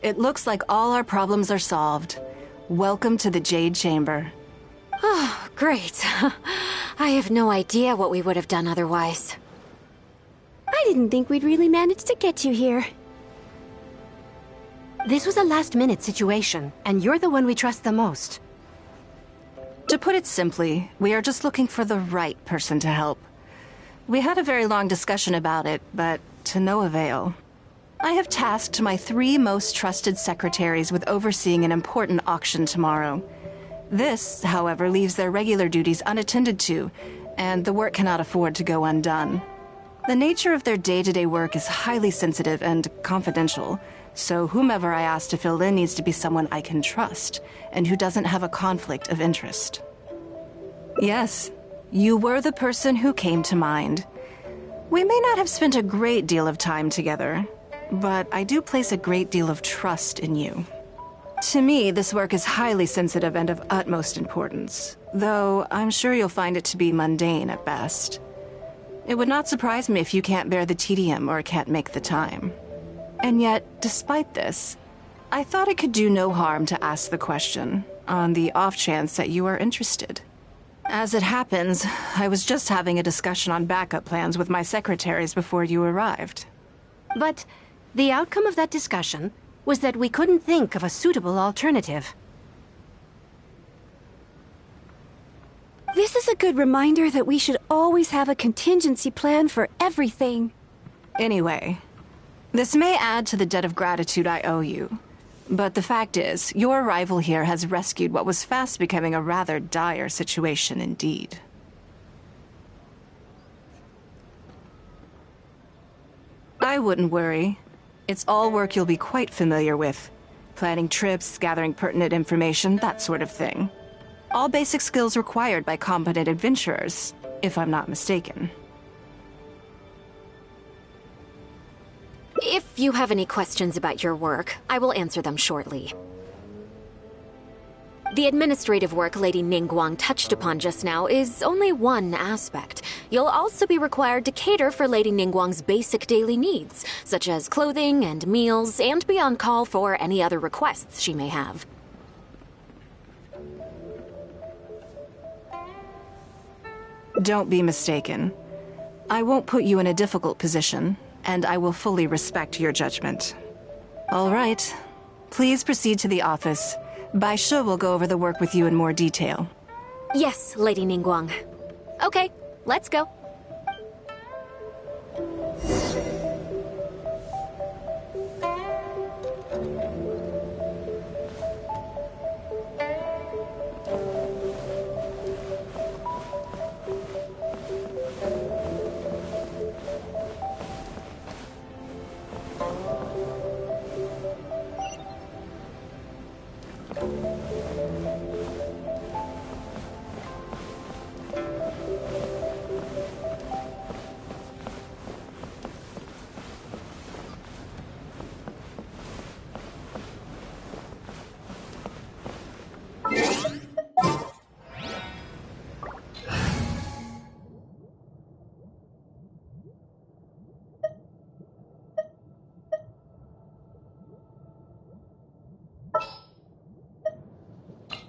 It looks like all our problems are solved. Welcome to the Jade Chamber. Oh, great. I have no idea what we would have done otherwise. I didn't think we'd really manage to get you here. This was a last-minute situation, and you're the one we trust the most. To put it simply, we are just looking for the right person to help. We had a very long discussion about it, but to no avail. I have tasked my 3 most trusted secretaries with overseeing an important auction tomorrow. This, however, leaves their regular duties unattended to, and the work cannot afford to go undone. The nature of their day-to-day work is highly sensitive and confidential, so whomever I ask to fill in needs to be someone I can trust, and who doesn't have a conflict of interest. Yes, you were the person who came to mind. We may not have spent a great deal of time together, but I do place a great deal of trust in you. To me, this work is highly sensitive and of utmost importance, though I'm sure you'll find it to be mundane at best. It would not surprise me if you can't bear the tedium or can't make the time. And yet, despite this, I thought it could do no harm to ask the question, on the off chance that you are interested. As it happens, I was just having a discussion on backup plans with my secretaries before you arrived. But the outcome of that discussion was that we couldn't think of a suitable alternative. This is a good reminder that we should always have a contingency plan for everything. Anyway, this may add to the debt of gratitude I owe you, but the fact is, your arrival here has rescued what was fast becoming a rather dire situation indeed. I wouldn't worry. It's all work you'll be quite familiar with. Planning trips, gathering pertinent information, that sort of thing. All basic skills required by competent adventurers, if I'm not mistaken. If you have any questions about your work, I will answer them shortly. The administrative work Lady Ningguang touched upon just now is only one aspect. You'll also be required to cater for Lady Ningguang's basic daily needs, such as clothing and meals, and be on call for any other requests she may have. Don't be mistaken. I won't put you in a difficult position, and I will fully respect your judgment. All right. Please proceed to the office. Bai Shi will go over the work with you in more detail. Yes, Lady Ningguang. Okay, let's go.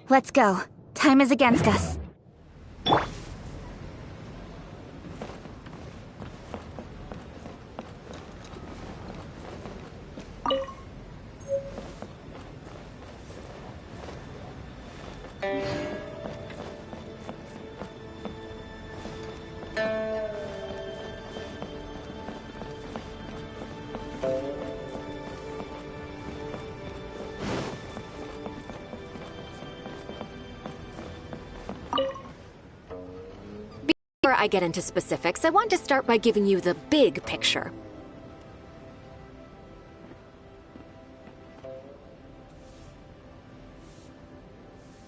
Let's go. Time is against us. Before I get into specifics, I want to start by giving you the big picture.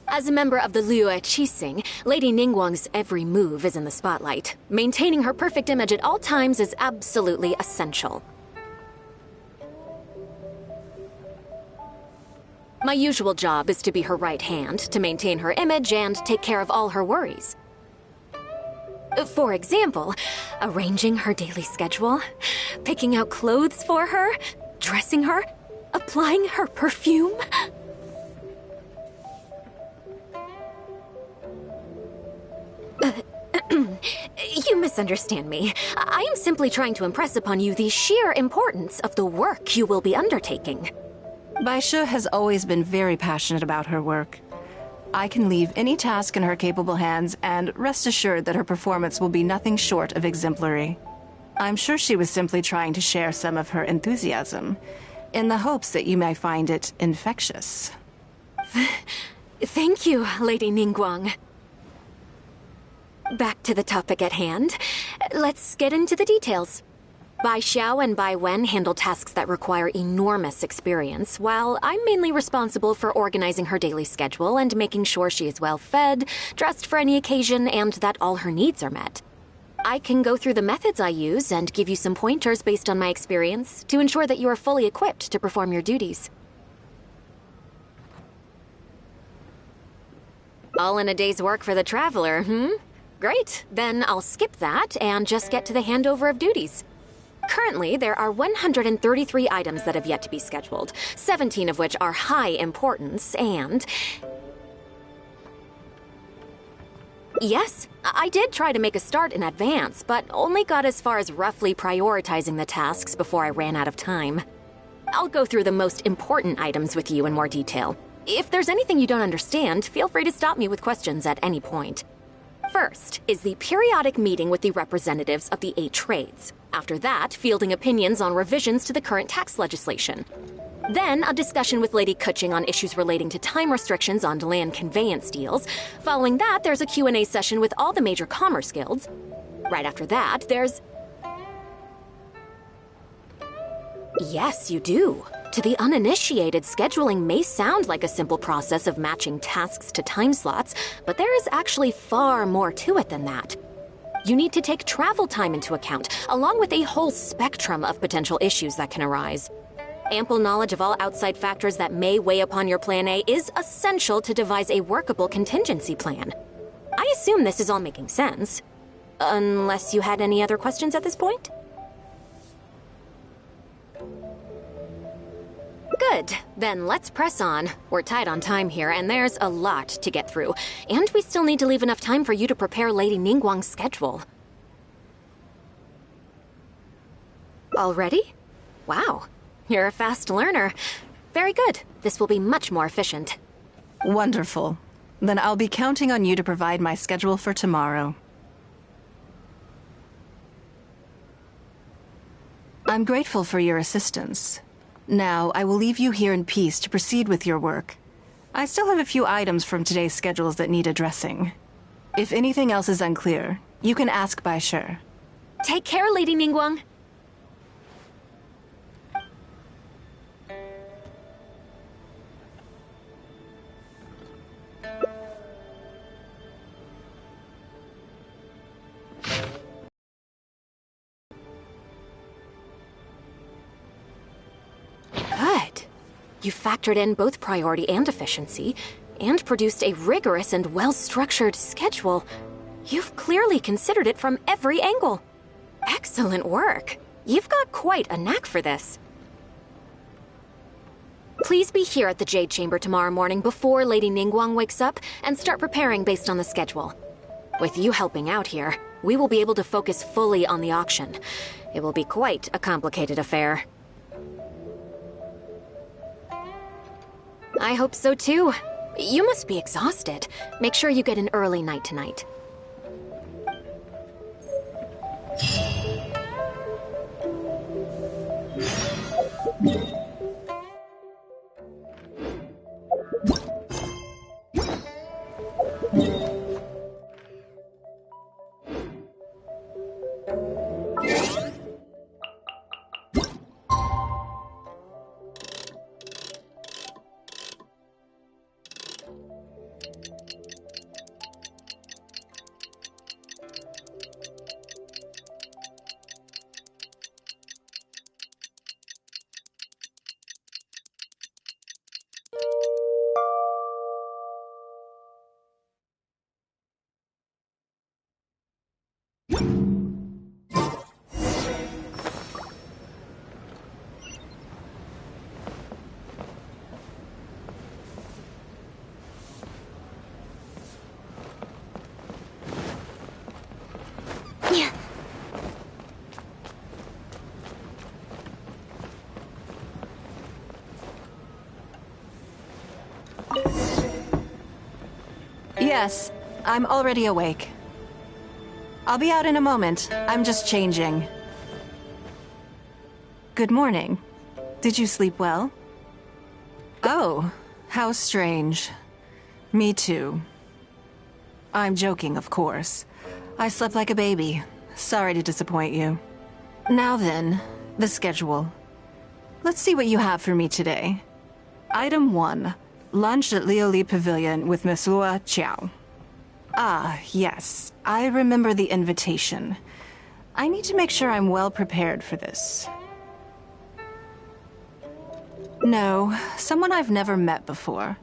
As a member of the Liyue Qixing, Lady Ningguang's every move is in the spotlight. Maintaining her perfect image at all times is absolutely essential. My usual job is to be her right hand, to maintain her image and take care of all her worries. For example, arranging her daily schedule, picking out clothes for her, dressing her, applying her perfume. You misunderstand me. I am simply trying to impress upon you the sheer importance of the work you will be undertaking. Baishe has always been very passionate about her work. I can leave any task in her capable hands and rest assured that her performance will be nothing short of exemplary. I'm sure she was simply trying to share some of her enthusiasm, in the hopes that you may find it infectious. Thank you, Lady Ningguang. Back to the topic at hand. Let's get into the details. Bai Xiao and Bai Wen handle tasks that require enormous experience, while I'm mainly responsible for organizing her daily schedule and making sure she is well fed, dressed for any occasion, and that all her needs are met. I can go through the methods I use and give you some pointers based on my experience to ensure that you are fully equipped to perform your duties. All in a day's work for the traveler, Great, then I'll skip that and just get to the handover of duties. Currently, there are 133 items that have yet to be scheduled, 17 of which are high importance, and... Yes, I did try to make a start in advance, but only got as far as roughly prioritizing the tasks before I ran out of time. I'll go through the most important items with you in more detail. If there's anything you don't understand, feel free to stop me with questions at any point. First is the periodic meeting with the representatives of the 8 trades. After that, fielding opinions on revisions to the current tax legislation. Then, a discussion with Lady Kuching on issues relating to time restrictions on land conveyance deals. Following that, there's a Q&A session with all the major commerce guilds. Right after that, there's... Yes, you do. To the uninitiated, scheduling may sound like a simple process of matching tasks to time slots, but there is actually far more to it than that. You need to take travel time into account, along with a whole spectrum of potential issues that can arise. Ample knowledge of all outside factors that may weigh upon your Plan A is essential to devise a workable contingency plan. I assume this is all making sense. Unless you had any other questions at this point? Good. Then let's press on. We're tight on time here, and there's a lot to get through. And we still need to leave enough time for you to prepare Lady Ningguang's schedule. Already? Wow. You're a fast learner. Very good. This will be much more efficient. Wonderful. Then I'll be counting on you to provide my schedule for tomorrow. I'm grateful for your assistance. Now, I will leave you here in peace to proceed with your work. I still have a few items from today's schedules that need addressing. If anything else is unclear, you can ask Baishe. Take care, Lady Ningguang. You factored in both priority and efficiency, and produced a rigorous and well-structured schedule. You've clearly considered it from every angle. Excellent work. You've got quite a knack for this. Please be here at the Jade Chamber tomorrow morning before Lady Ningguang wakes up and start preparing based on the schedule. With you helping out here, we will be able to focus fully on the auction. It will be quite a complicated affair. I hope so too. You must be exhausted. Make sure you get an early night tonight. Yes, I'm already awake. I'll be out in a moment. I'm just changing. Good morning. Did you sleep well? Oh, how strange. Me too. I'm joking, of course. I slept like a baby. Sorry to disappoint you. Now then, the schedule. Let's see what you have for me today. Item 1. Lunch at Lioli Pavilion with Miss Lua Chiao. Ah, yes. I remember the invitation. I need to make sure I'm well prepared for this. No, someone I've never met before.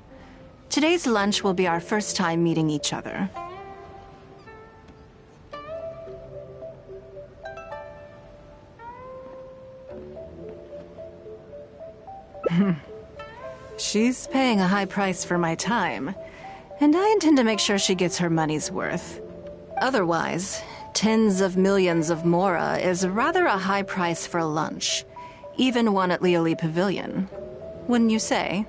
Today's lunch will be our first time meeting each other. She's paying a high price for my time, and I intend to make sure she gets her money's worth. Otherwise, tens of millions of mora is rather a high price for a lunch, even one at Lioli Pavilion. Wouldn't you say?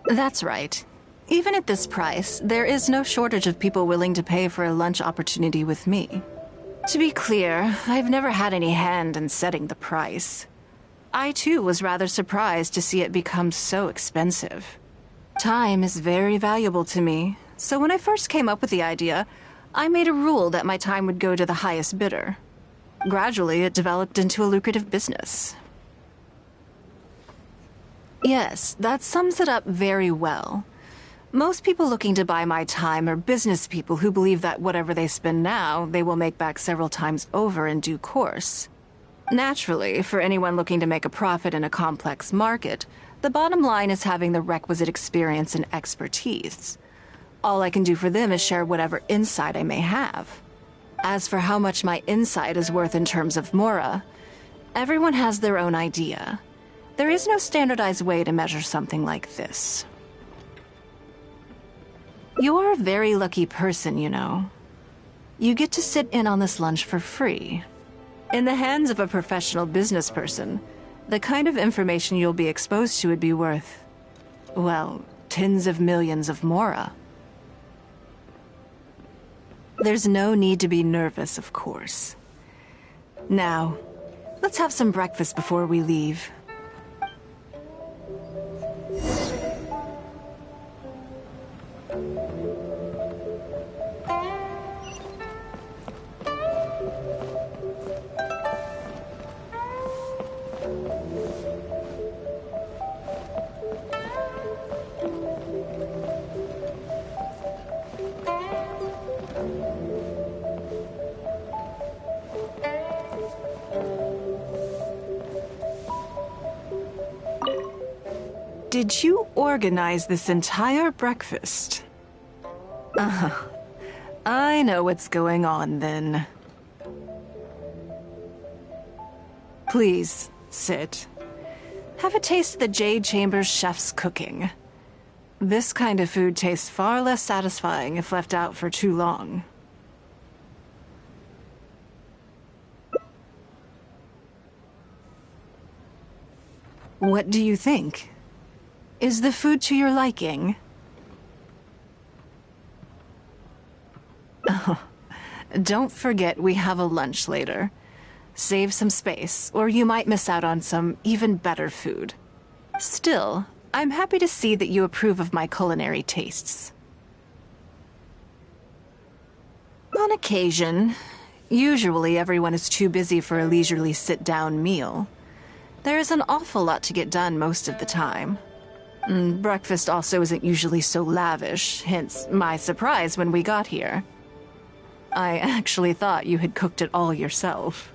That's right. Even at this price, there is no shortage of people willing to pay for a lunch opportunity with me. To be clear, I've never had any hand in setting the price. I too was rather surprised to see it become so expensive. Time is very valuable to me, so when I first came up with the idea, I made a rule that my time would go to the highest bidder. Gradually, it developed into a lucrative business. Yes, that sums it up very well. Most people looking to buy my time are business people who believe that whatever they spend now, they will make back several times over in due course. Naturally, for anyone looking to make a profit in a complex market, the bottom line is having the requisite experience and expertise. All I can do for them is share whatever insight I may have. As for how much my insight is worth in terms of mora, everyone has their own idea. There is no standardized way to measure something like this. You're a very lucky person, you know. You get to sit in on this lunch for free. In the hands of a professional business person, the kind of information you'll be exposed to would be worth, well, tens of millions of mora. There's no need to be nervous, of course. Now, let's have some breakfast before we leave. Did you organize this entire breakfast? I know what's going on then. Please, sit. Have a taste of the Jade Chamber's chef's cooking. This kind of food tastes far less satisfying if left out for too long. What do you think? Is the food to your liking? Oh, don't forget we have a lunch later. Save some space, or you might miss out on some even better food. Still, I'm happy to see that you approve of my culinary tastes. On occasion. Usually everyone is too busy for a leisurely sit-down meal. There is an awful lot to get done most of the time. Breakfast also isn't usually so lavish, hence my surprise when we got here. I actually thought you had cooked it all yourself.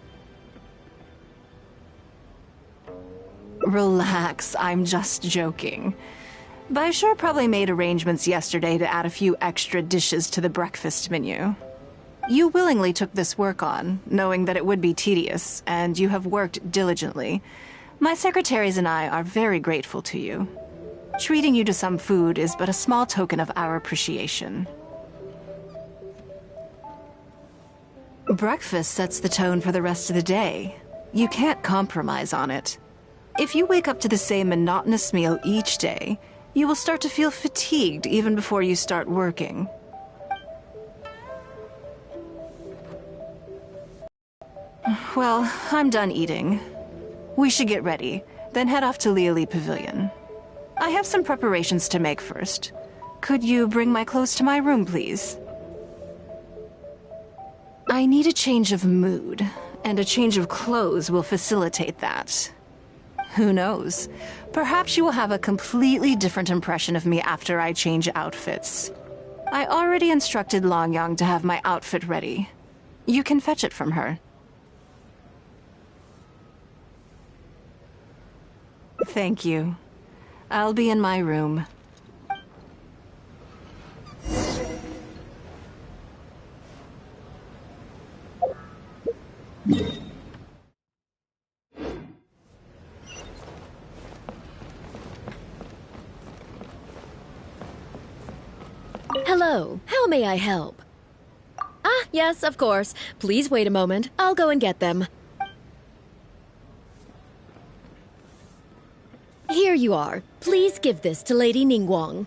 Relax, I'm just joking. Baishar probably made arrangements yesterday to add a few extra dishes to the breakfast menu. You willingly took this work on, knowing that it would be tedious, and you have worked diligently. My secretaries and I are very grateful to you. Treating you to some food is but a small token of our appreciation. Breakfast sets the tone for the rest of the day. You can't compromise on it. If you wake up to the same monotonous meal each day, you will start to feel fatigued even before you start working. Well, I'm done eating. We should get ready, then head off to Liali Pavilion. I have some preparations to make first. Could you bring my clothes to my room, please? I need a change of mood, and a change of clothes will facilitate that. Who knows? Perhaps you will have a completely different impression of me after I change outfits. I already instructed Longyang to have my outfit ready. You can fetch it from her. Thank you. I'll be in my room. Hello, how may I help? Ah, yes, of course. Please wait a moment. I'll go and get them. Here you are. Please give this to Lady Ningguang.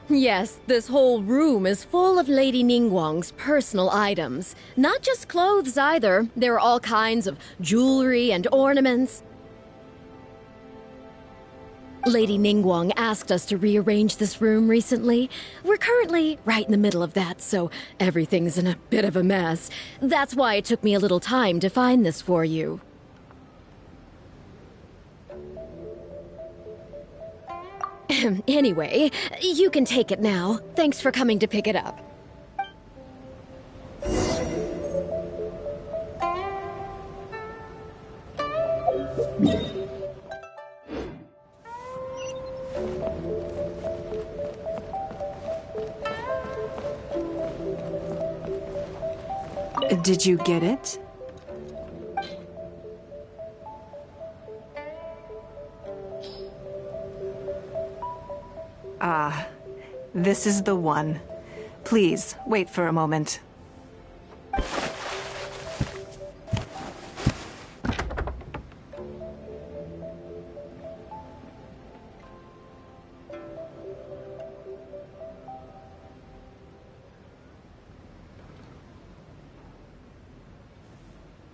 Yes, this whole room is full of Lady Ningguang's personal items. Not just clothes either. There are all kinds of jewelry and ornaments. Lady Ningguang asked us to rearrange this room recently. We're currently right in the middle of that, so everything's in a bit of a mess. That's why it took me a little time to find this for you. Anyway, you can take it now. Thanks for coming to pick it up. Did you get it? Ah, this is the one. Please, wait for a moment.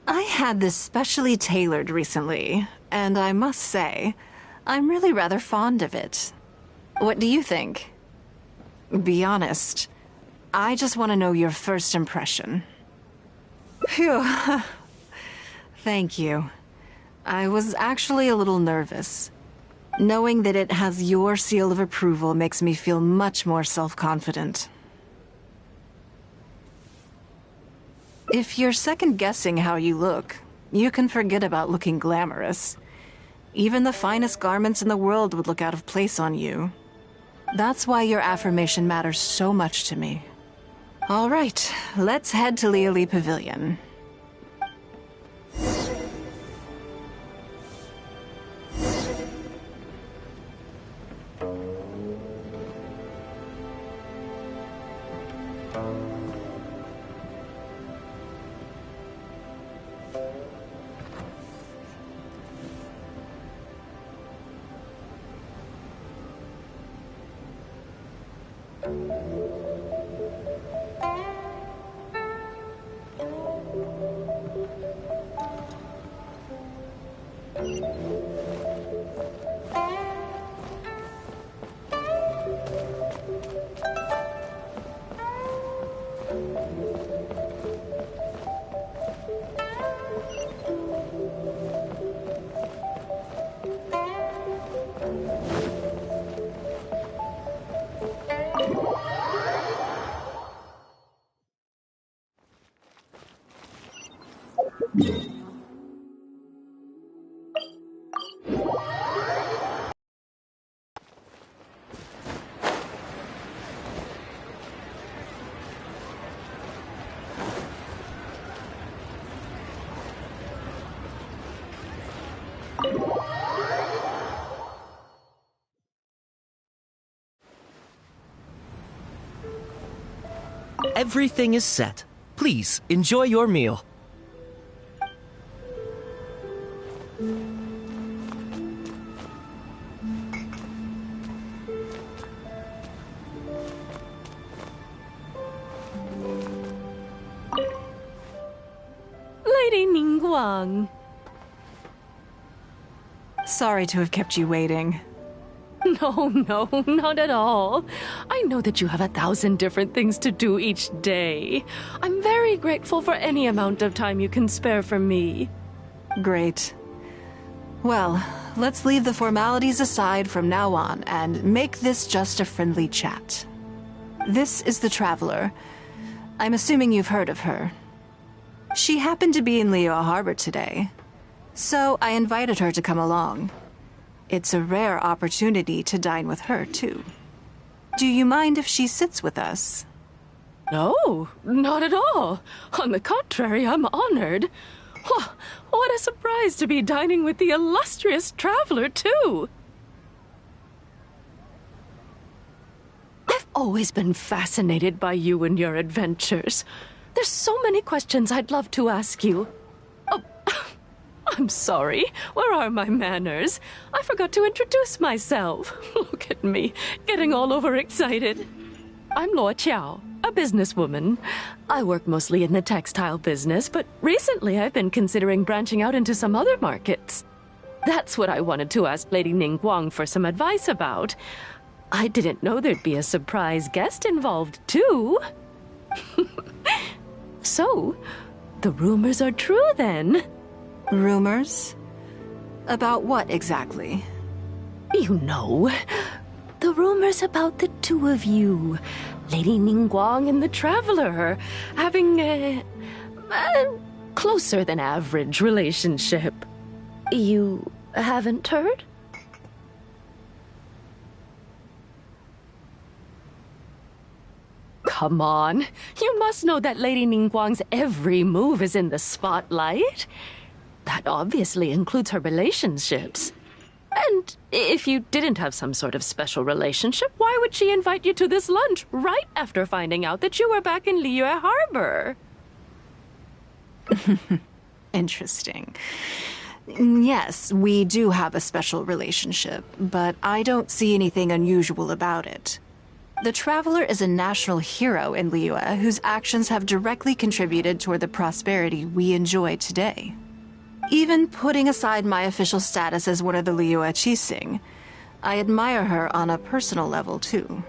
I had this specially tailored recently, and I must say, I'm really rather fond of it. What do you think? Be honest. I just want to know your first impression. Phew. Thank you. I was actually a little nervous. Knowing that it has your seal of approval makes me feel much more self-confident. If you're second-guessing how you look, you can forget about looking glamorous. Even the finest garments in the world would look out of place on you. That's why your affirmation matters so much to me. All right, let's head to Liali Pavilion. Everything is set. Please, enjoy your meal. Lady Ningguang. Sorry to have kept you waiting. No, not at all. I know that you have 1,000 different things to do each day. I'm very grateful for any amount of time you can spare for me. Great. Well, let's leave the formalities aside from now on and make this just a friendly chat. This is the Traveler. I'm assuming you've heard of her. She happened to be in Liyue Harbor today, so I invited her to come along. It's a rare opportunity to dine with her, too. Do you mind if she sits with us? No, not at all. On the contrary, I'm honored. What a surprise to be dining with the illustrious Traveler, too. I've always been fascinated by you and your adventures. There's so many questions I'd love to ask you. Oh, I'm sorry. Where are my manners? I forgot to introduce myself. Look at me, getting all overexcited. I'm Luo Qiao, a businesswoman. I work mostly in the textile business, but recently I've been considering branching out into some other markets. That's what I wanted to ask Lady Ningguang for some advice about. I didn't know there'd be a surprise guest involved, too. So, the rumors are true then. Rumors? About what exactly? You know, the rumors about the two of you, Lady Ningguang and the Traveler, having a closer than average relationship. You haven't heard? Come on, you must know that Lady Ningguang's every move is in the spotlight. That obviously includes her relationships. And if you didn't have some sort of special relationship, why would she invite you to this lunch right after finding out that you were back in Liyue Harbor? Interesting. Yes, we do have a special relationship, but I don't see anything unusual about it. The Traveler is a national hero in Liyue whose actions have directly contributed toward the prosperity we enjoy today. Even putting aside my official status as one of the Liyue Qixing, I admire her on a personal level, too.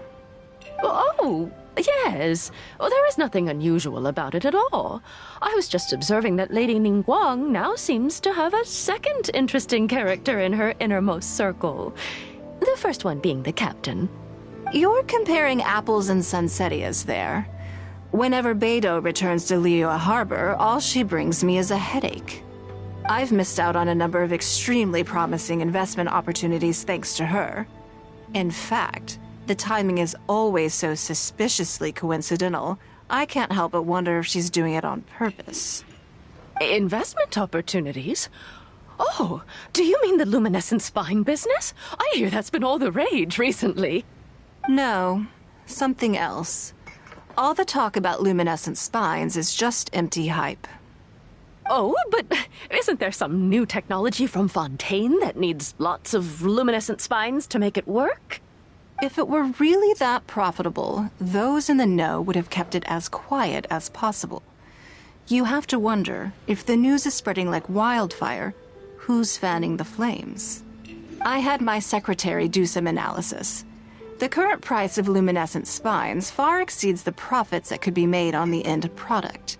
Oh, yes. Well, there is nothing unusual about it at all. I was just observing that Lady Ningguang now seems to have a second interesting character in her innermost circle. The first one being the captain. You're comparing apples and sunsettias there. Whenever Beidou returns to Liyue Harbor, all she brings me is a headache. I've missed out on a number of extremely promising investment opportunities thanks to her. In fact, the timing is always so suspiciously coincidental, I can't help but wonder if she's doing it on purpose. Investment opportunities? Oh, do you mean the luminescent spine business? I hear that's been all the rage recently. No, something else. All the talk about luminescent spines is just empty hype. Oh, but isn't there some new technology from Fontaine that needs lots of luminescent spines to make it work? If it were really that profitable, those in the know would have kept it as quiet as possible. You have to wonder, if the news is spreading like wildfire, who's fanning the flames? I had my secretary do some analysis. The current price of luminescent spines far exceeds the profits that could be made on the end product.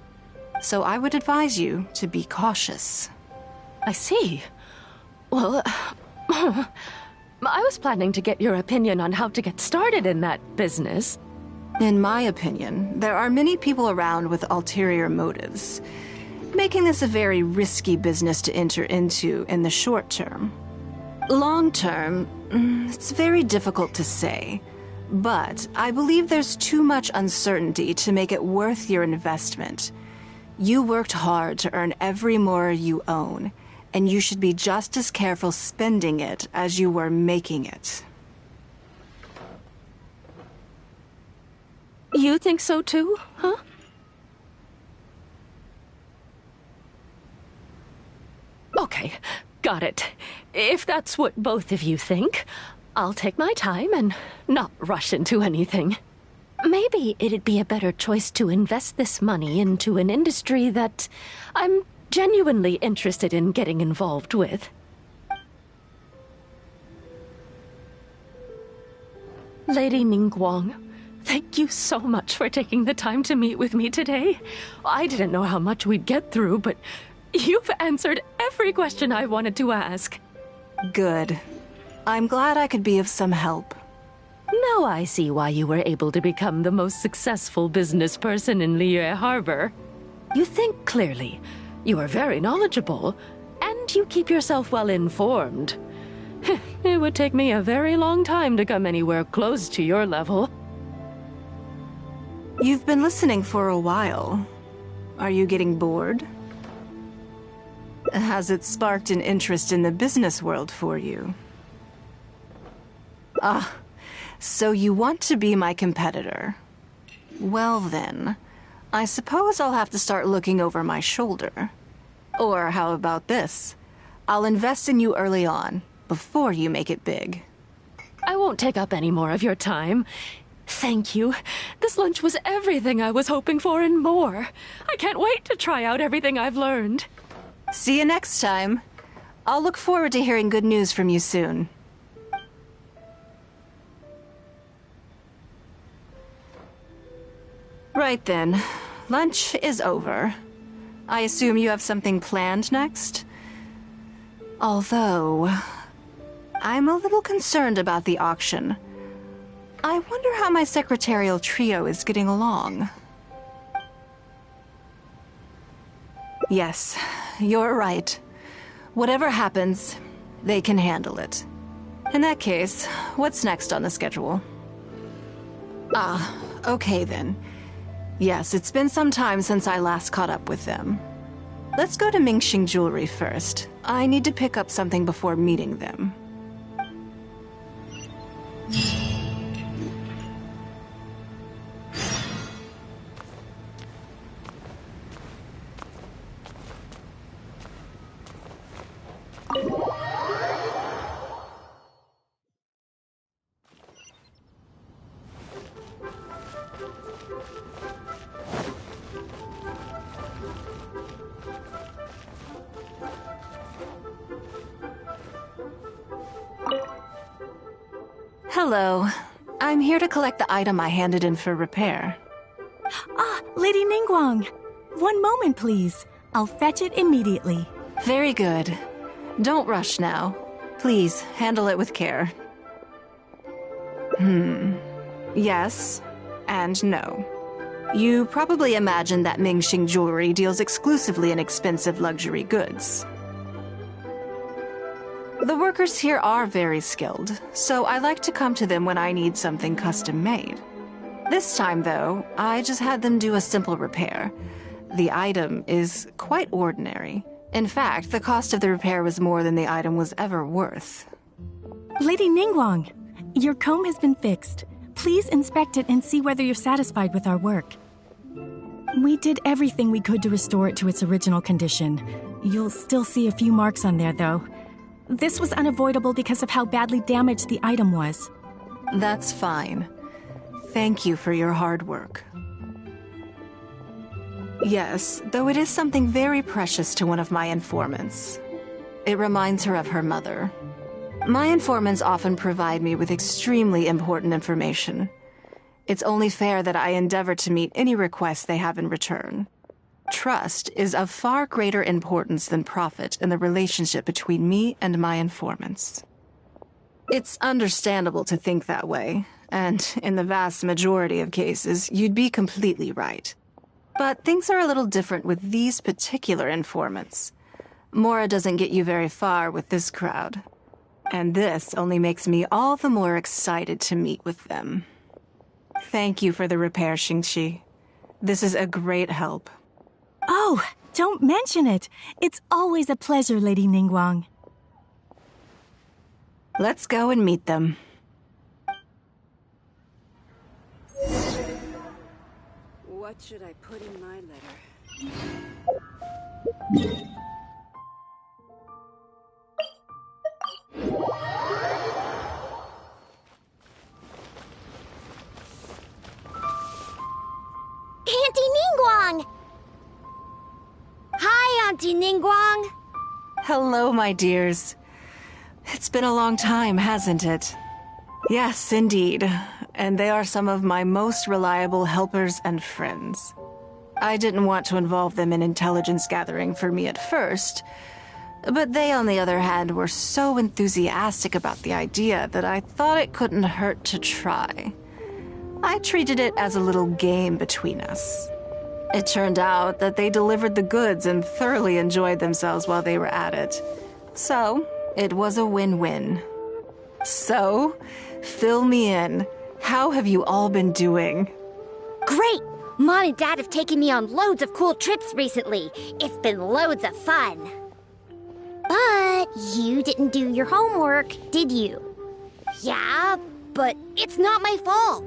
So I would advise you to be cautious. I see. Well, I was planning to get your opinion on how to get started in that business. In my opinion, there are many people around with ulterior motives, making this a very risky business to enter into in the short term. Long term, it's very difficult to say, but I believe there's too much uncertainty to make it worth your investment. You worked hard to earn every more you own, and you should be just as careful spending it as you were making it. You think so too, huh? Okay, got it. If that's what both of you think, I'll take my time and not rush into anything. Maybe it'd be a better choice to invest this money into an industry that I'm genuinely interested in getting involved with. Lady Ningguang, thank you so much for taking the time to meet with me today. I didn't know how much we'd get through, but you've answered every question I wanted to ask. Good. I'm glad I could be of some help. Now I see why you were able to become the most successful business person in Liyue Harbor. You think clearly, you are very knowledgeable, and you keep yourself well informed. It would take me a very long time to come anywhere close to your level. You've been listening for a while. Are you getting bored? Has it sparked an interest in the business world for you? Ah, so you want to be my competitor. Well then, I suppose I'll have to start looking over my shoulder. Or how about this? I'll invest in you early on, before you make it big. I won't take up any more of your time. Thank you. This lunch was everything I was hoping for and more. I can't wait to try out everything I've learned. See you next time. I'll look forward to hearing good news from you soon. Right then. Lunch is over. I assume you have something planned next? Although, I'm a little concerned about the auction. I wonder how my secretarial trio is getting along. Yes, you're right. Whatever happens, they can handle it. In that case, what's next on the schedule? Ah, okay then. Yes, it's been some time since I last caught up with them. Let's go to Mingxing Jewelry first. I need to pick up something before meeting them. Hello. I'm here to collect the item I handed in for repair. Ah, Lady Ningguang. One moment, please. I'll fetch it immediately. Very good. Don't rush now. Please, handle it with care. Yes, and no. You probably imagine that Mingxing Jewelry deals exclusively in expensive luxury goods. The workers here are very skilled, so I like to come to them when I need something custom-made. This time, though, I just had them do a simple repair. The item is quite ordinary. In fact, the cost of the repair was more than the item was ever worth. Lady Ningguang, your comb has been fixed. Please inspect it and see whether you're satisfied with our work. We did everything we could to restore it to its original condition. You'll still see a few marks on there, though. This was unavoidable because of how badly damaged the item was. That's fine. Thank you for your hard work. Yes, though it is something very precious to one of my informants. It reminds her of her mother. My informants often provide me with extremely important information. It's only fair that I endeavor to meet any requests they have in return. Trust is of far greater importance than profit in the relationship between me and my informants. It's understandable to think that way, and in the vast majority of cases, you'd be completely right. But things are a little different with these particular informants. Mora doesn't get you very far with this crowd. And this only makes me all the more excited to meet with them. Thank you for the repair, Xingqi. This is a great help. Oh, don't mention it. It's always a pleasure, Lady Ningguang. Let's go and meet them. What should I put in my letter? Auntie Ningguang! Hi, Auntie Ningguang! Hello, my dears. It's been a long time, hasn't it? Yes, indeed. And they are some of my most reliable helpers and friends. I didn't want to involve them in intelligence gathering for me at first, but they, on the other hand, were so enthusiastic about the idea that I thought it couldn't hurt to try. I treated it as a little game between us. It turned out that they delivered the goods and thoroughly enjoyed themselves while they were at it. So, it was a win-win. So, fill me in. How have you all been doing? Great! Mom and Dad have taken me on loads of cool trips recently. It's been loads of fun. But you didn't do your homework, did you? Yeah, but it's not my fault.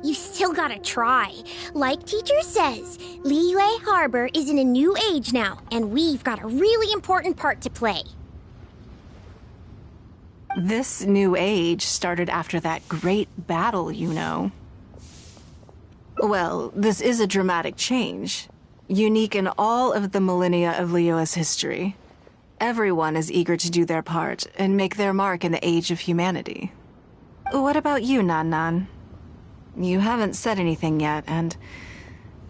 You still gotta try. Like teacher says, Liyue Harbor is in a new age now, and we've got a really important part to play. This new age started after that great battle, you know. Well, this is a dramatic change, unique in all of the millennia of Liyue's history. Everyone is eager to do their part and make their mark in the age of humanity. What about you, Nan Nan? You haven't said anything yet, and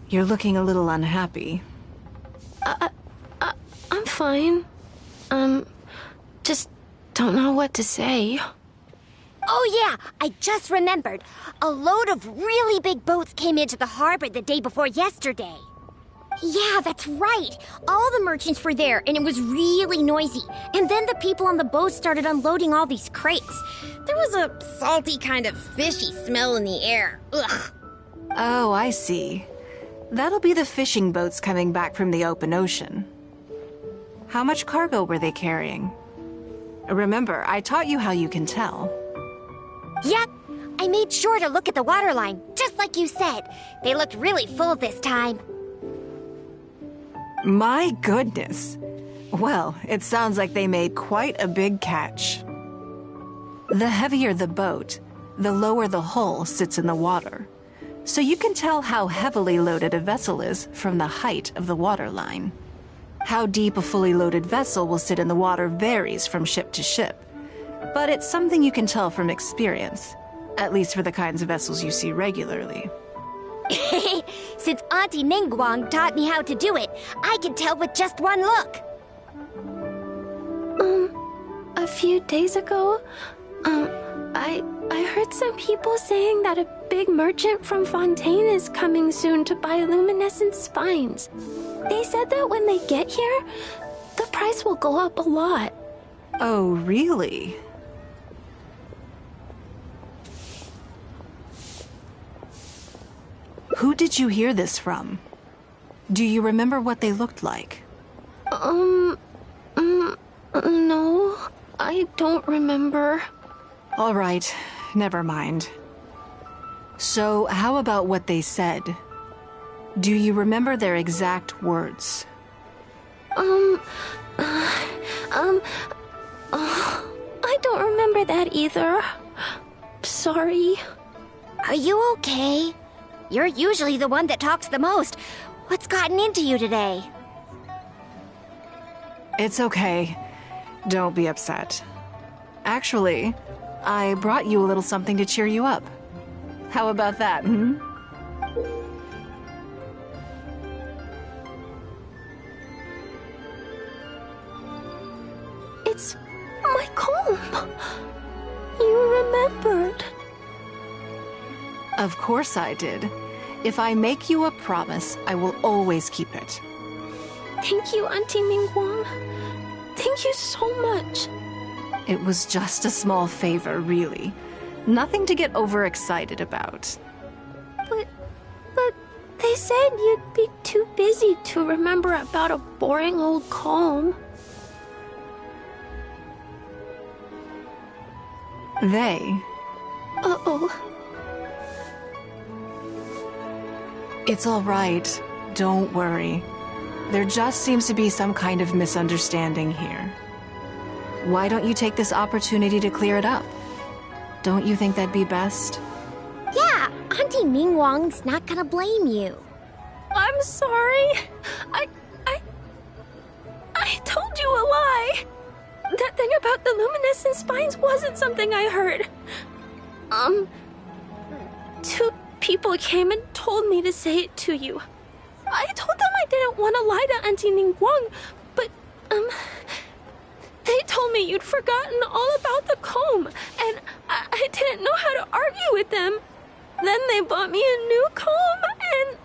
you're looking a little unhappy. I'm fine. Just don't know what to say. Oh yeah, I just remembered. A load of really big boats came into the harbor the day before yesterday. Yeah, that's right. All the merchants were there, and it was really noisy. And then the people on the boat started unloading all these crates. There was a salty kind of fishy smell in the air. Ugh. Oh, I see. That'll be the fishing boats coming back from the open ocean. How much cargo were they carrying? Remember, I taught you how you can tell. Yep, I made sure to look at the waterline, just like you said. They looked really full this time. My goodness. Well, it sounds like they made quite a big catch. The heavier the boat, the lower the hull sits in the water. So you can tell how heavily loaded a vessel is from the height of the waterline. How deep a fully loaded vessel will sit in the water varies from ship to ship. But it's something you can tell from experience, at least for the kinds of vessels you see regularly. Since Auntie Ningguang taught me how to do it, I can tell with just one look. A few days ago, I heard some people saying that a big merchant from Fontaine is coming soon to buy luminescent spines. They said that when they get here, the price will go up a lot. Oh, really? Who did you hear this from? Do you remember what they looked like? No, I don't remember. All right, never mind. So, how about what they said? Do you remember their exact words? I don't remember that either. Sorry. Are you okay? You're usually the one that talks the most. What's gotten into you today? It's okay. Don't be upset. Actually, I brought you a little something to cheer you up. How about that, hmm? It's my comb. You remembered. Of course I did. If I make you a promise, I will always keep it. Thank you, Auntie Ningguang. Thank you so much. It was just a small favor, really. Nothing to get overexcited about. But they said you'd be too busy to remember about a boring old comb. They? Uh-oh. It's all right. Don't worry. There just seems to be some kind of misunderstanding here. Why don't you take this opportunity to clear it up? Don't you think that'd be best? Yeah, Auntie Ningguang's not gonna blame you. I'm sorry. I told you a lie. That thing about the luminescent spines wasn't something I heard. Two people came and told me to say it to you. I told them I didn't want to lie to Auntie Ningguang, but, they told me you'd forgotten all about the comb, and I didn't know how to argue with them. Then they bought me a new comb, and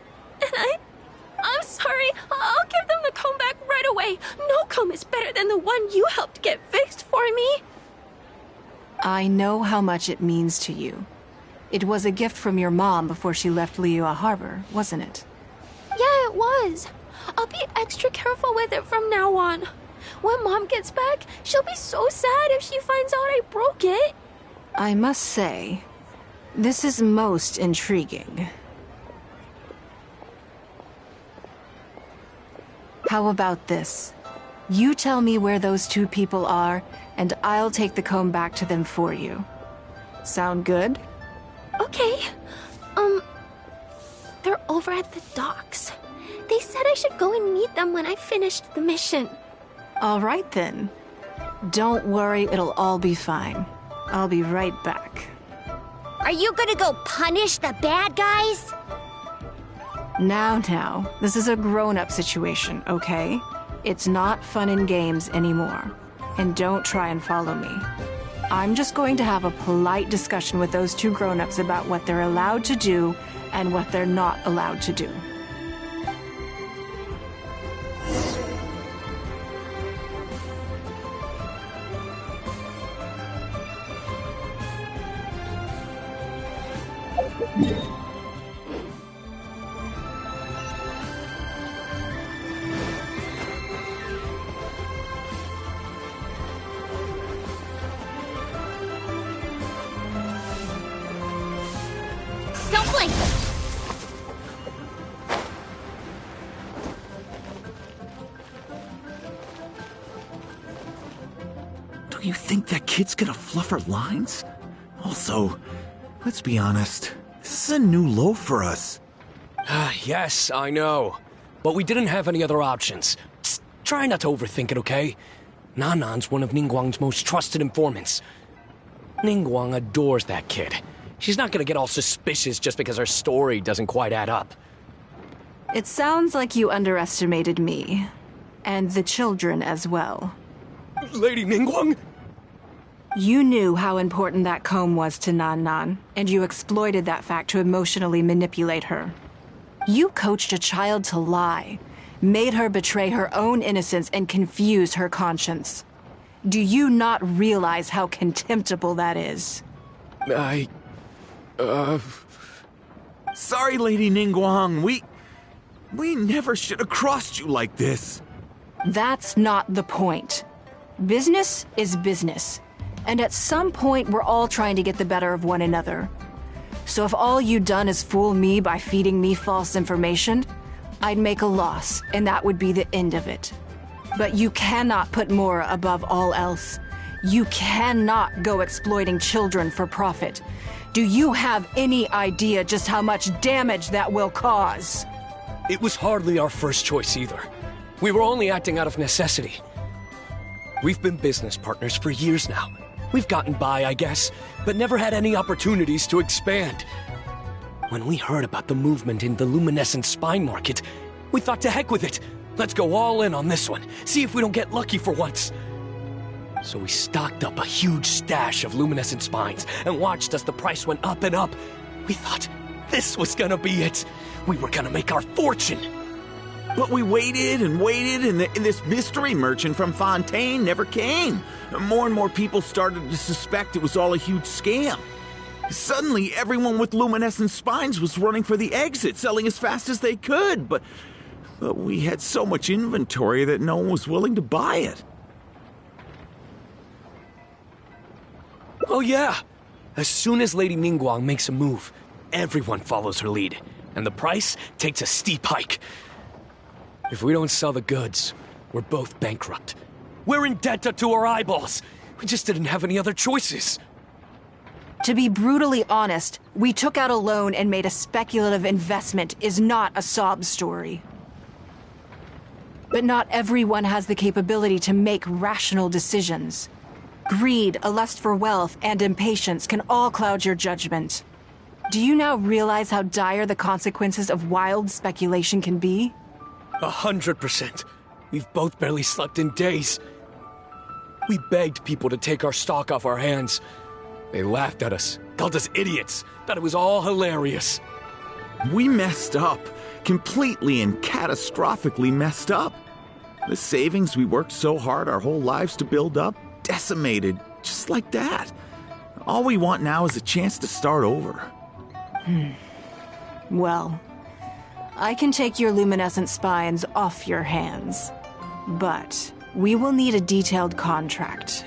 I'm sorry. I'll give them the comb back right away. No comb is better than the one you helped get fixed for me. I know how much it means to you. It was a gift from your mom before she left Liyue Harbor, wasn't it? Yeah, it was. I'll be extra careful with it from now on. When Mom gets back, she'll be so sad if she finds out I broke it. I must say, this is most intriguing. How about this? You tell me where those two people are, and I'll take the comb back to them for you. Sound good? Okay. They're over at the docks. They said I should go and meet them when I finished the mission. All right then. Don't worry, it'll all be fine. I'll be right back. Are you gonna go punish the bad guys? Now, this is a grown-up situation, okay? It's not fun and games anymore. And don't try and follow me. I'm just going to have a polite discussion with those two grown-ups about what they're allowed to do and what they're not allowed to do. Snowflake! Do you think that kid's gonna fluff her lines? Also, let's be honest, this is a new low for us. Yes, I know. But we didn't have any other options. Just try not to overthink it, okay? Nanan's one of Ningguang's most trusted informants. Ningguang adores that kid. She's not gonna get all suspicious just because her story doesn't quite add up. It sounds like you underestimated me. And the children as well. Lady Ningguang? You knew how important that comb was to Nan, and you exploited that fact to emotionally manipulate her. You coached a child to lie, made her betray her own innocence and confuse her conscience. Do you not realize how contemptible that is? Sorry, Lady Ningguang, we never should have crossed you like this. That's not the point. Business is business. And at some point, we're all trying to get the better of one another. So if all you'd done is fool me by feeding me false information, I'd make a loss, and that would be the end of it. But you cannot put Mora above all else. You cannot go exploiting children for profit. Do you have any idea just how much damage that will cause? It was hardly our first choice either. We were only acting out of necessity. We've been business partners for years now. We've gotten by, I guess, but never had any opportunities to expand. When we heard about the movement in the luminescent spine market, we thought to heck with it. Let's go all in on this one, see if we don't get lucky for once. So we stocked up a huge stash of luminescent spines and watched as the price went up and up. We thought this was gonna be it. We were gonna make our fortune. But we waited and waited, and this mystery merchant from Fontaine never came. More and more people started to suspect it was all a huge scam. Suddenly, everyone with luminescent spines was running for the exit, selling as fast as they could, but we had so much inventory that no one was willing to buy it. Oh yeah! As soon as Lady Ningguang makes a move, everyone follows her lead. and the price takes a steep hike. If we don't sell the goods, we're both bankrupt. We're in debt up to our eyeballs. We just didn't have any other choices. To be brutally honest, we took out a loan and made a speculative investment is not a sob story. But not everyone has the capability to make rational decisions. Greed, a lust for wealth, and impatience can all cloud your judgment. Do you now realize how dire the consequences of wild speculation can be? 100%. We've both barely slept in days. We begged people to take our stock off our hands. They laughed at us, called us idiots, thought it was all hilarious. We messed up. Completely and catastrophically messed up. The savings we worked so hard our whole lives to build up, decimated, just like that. All we want now is a chance to start over. Well, I can take your luminescent spines off your hands. But we will need a detailed contract.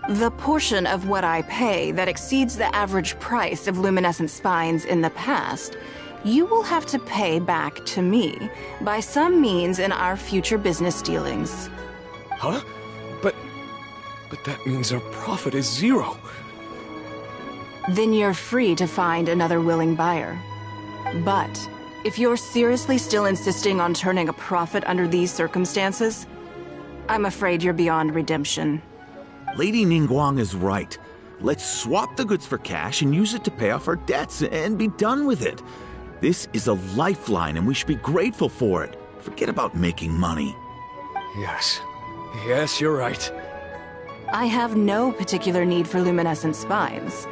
The portion of what I pay that exceeds the average price of luminescent spines in the past, you will have to pay back to me by some means in our future business dealings. Huh? But that means our profit is zero. Then you're free to find another willing buyer. But if you're seriously still insisting on turning a profit under these circumstances, I'm afraid you're beyond redemption. Lady Ningguang is right. Let's swap the goods for cash and use it to pay off our debts and be done with it. This is a lifeline and we should be grateful for it. Forget about making money. Yes. Yes, you're right. I have no particular need for luminescent spines,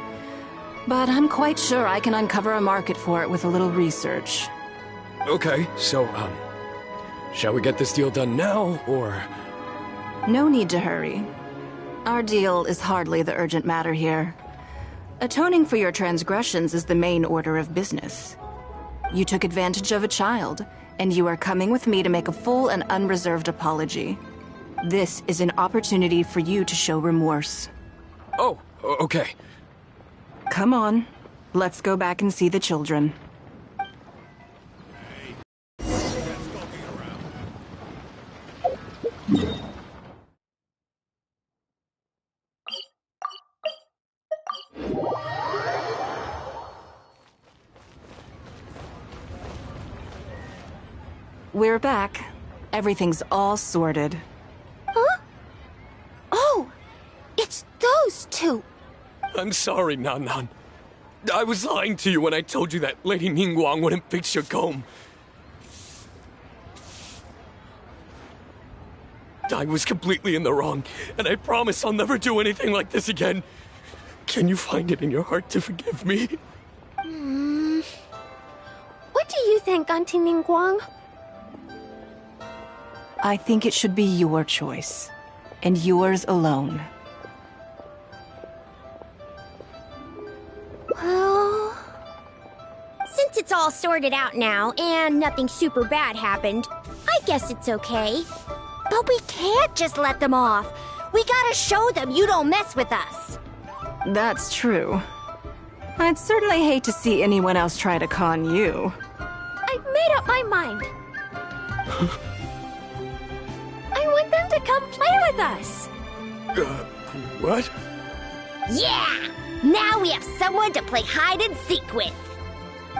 but I'm quite sure I can uncover a market for it with a little research. Okay, so, shall we get this deal done now, or...? No need to hurry. Our deal is hardly the urgent matter here. Atoning for your transgressions is the main order of business. You took advantage of a child, and you are coming with me to make a full and unreserved apology. This is an opportunity for you to show remorse. Oh, okay. Come on, let's go back and see the children. We're back. Everything's all sorted. Huh? Oh! It's those two! I'm sorry, Nan Nan. I was lying to you when I told you that Lady Ningguang wouldn't fix your comb. I was completely in the wrong, and I promise I'll never do anything like this again. Can you find it in your heart to forgive me? What do you think, Auntie Ningguang? I think it should be your choice, and yours alone. Well, since it's all sorted out now, and nothing super bad happened, I guess it's okay. But we can't just let them off. We gotta show them you don't mess with us. That's true. I'd certainly hate to see anyone else try to con you. I've made up my mind. I want them to come play with us. What? Yeah! Now we have someone to play hide and seek with.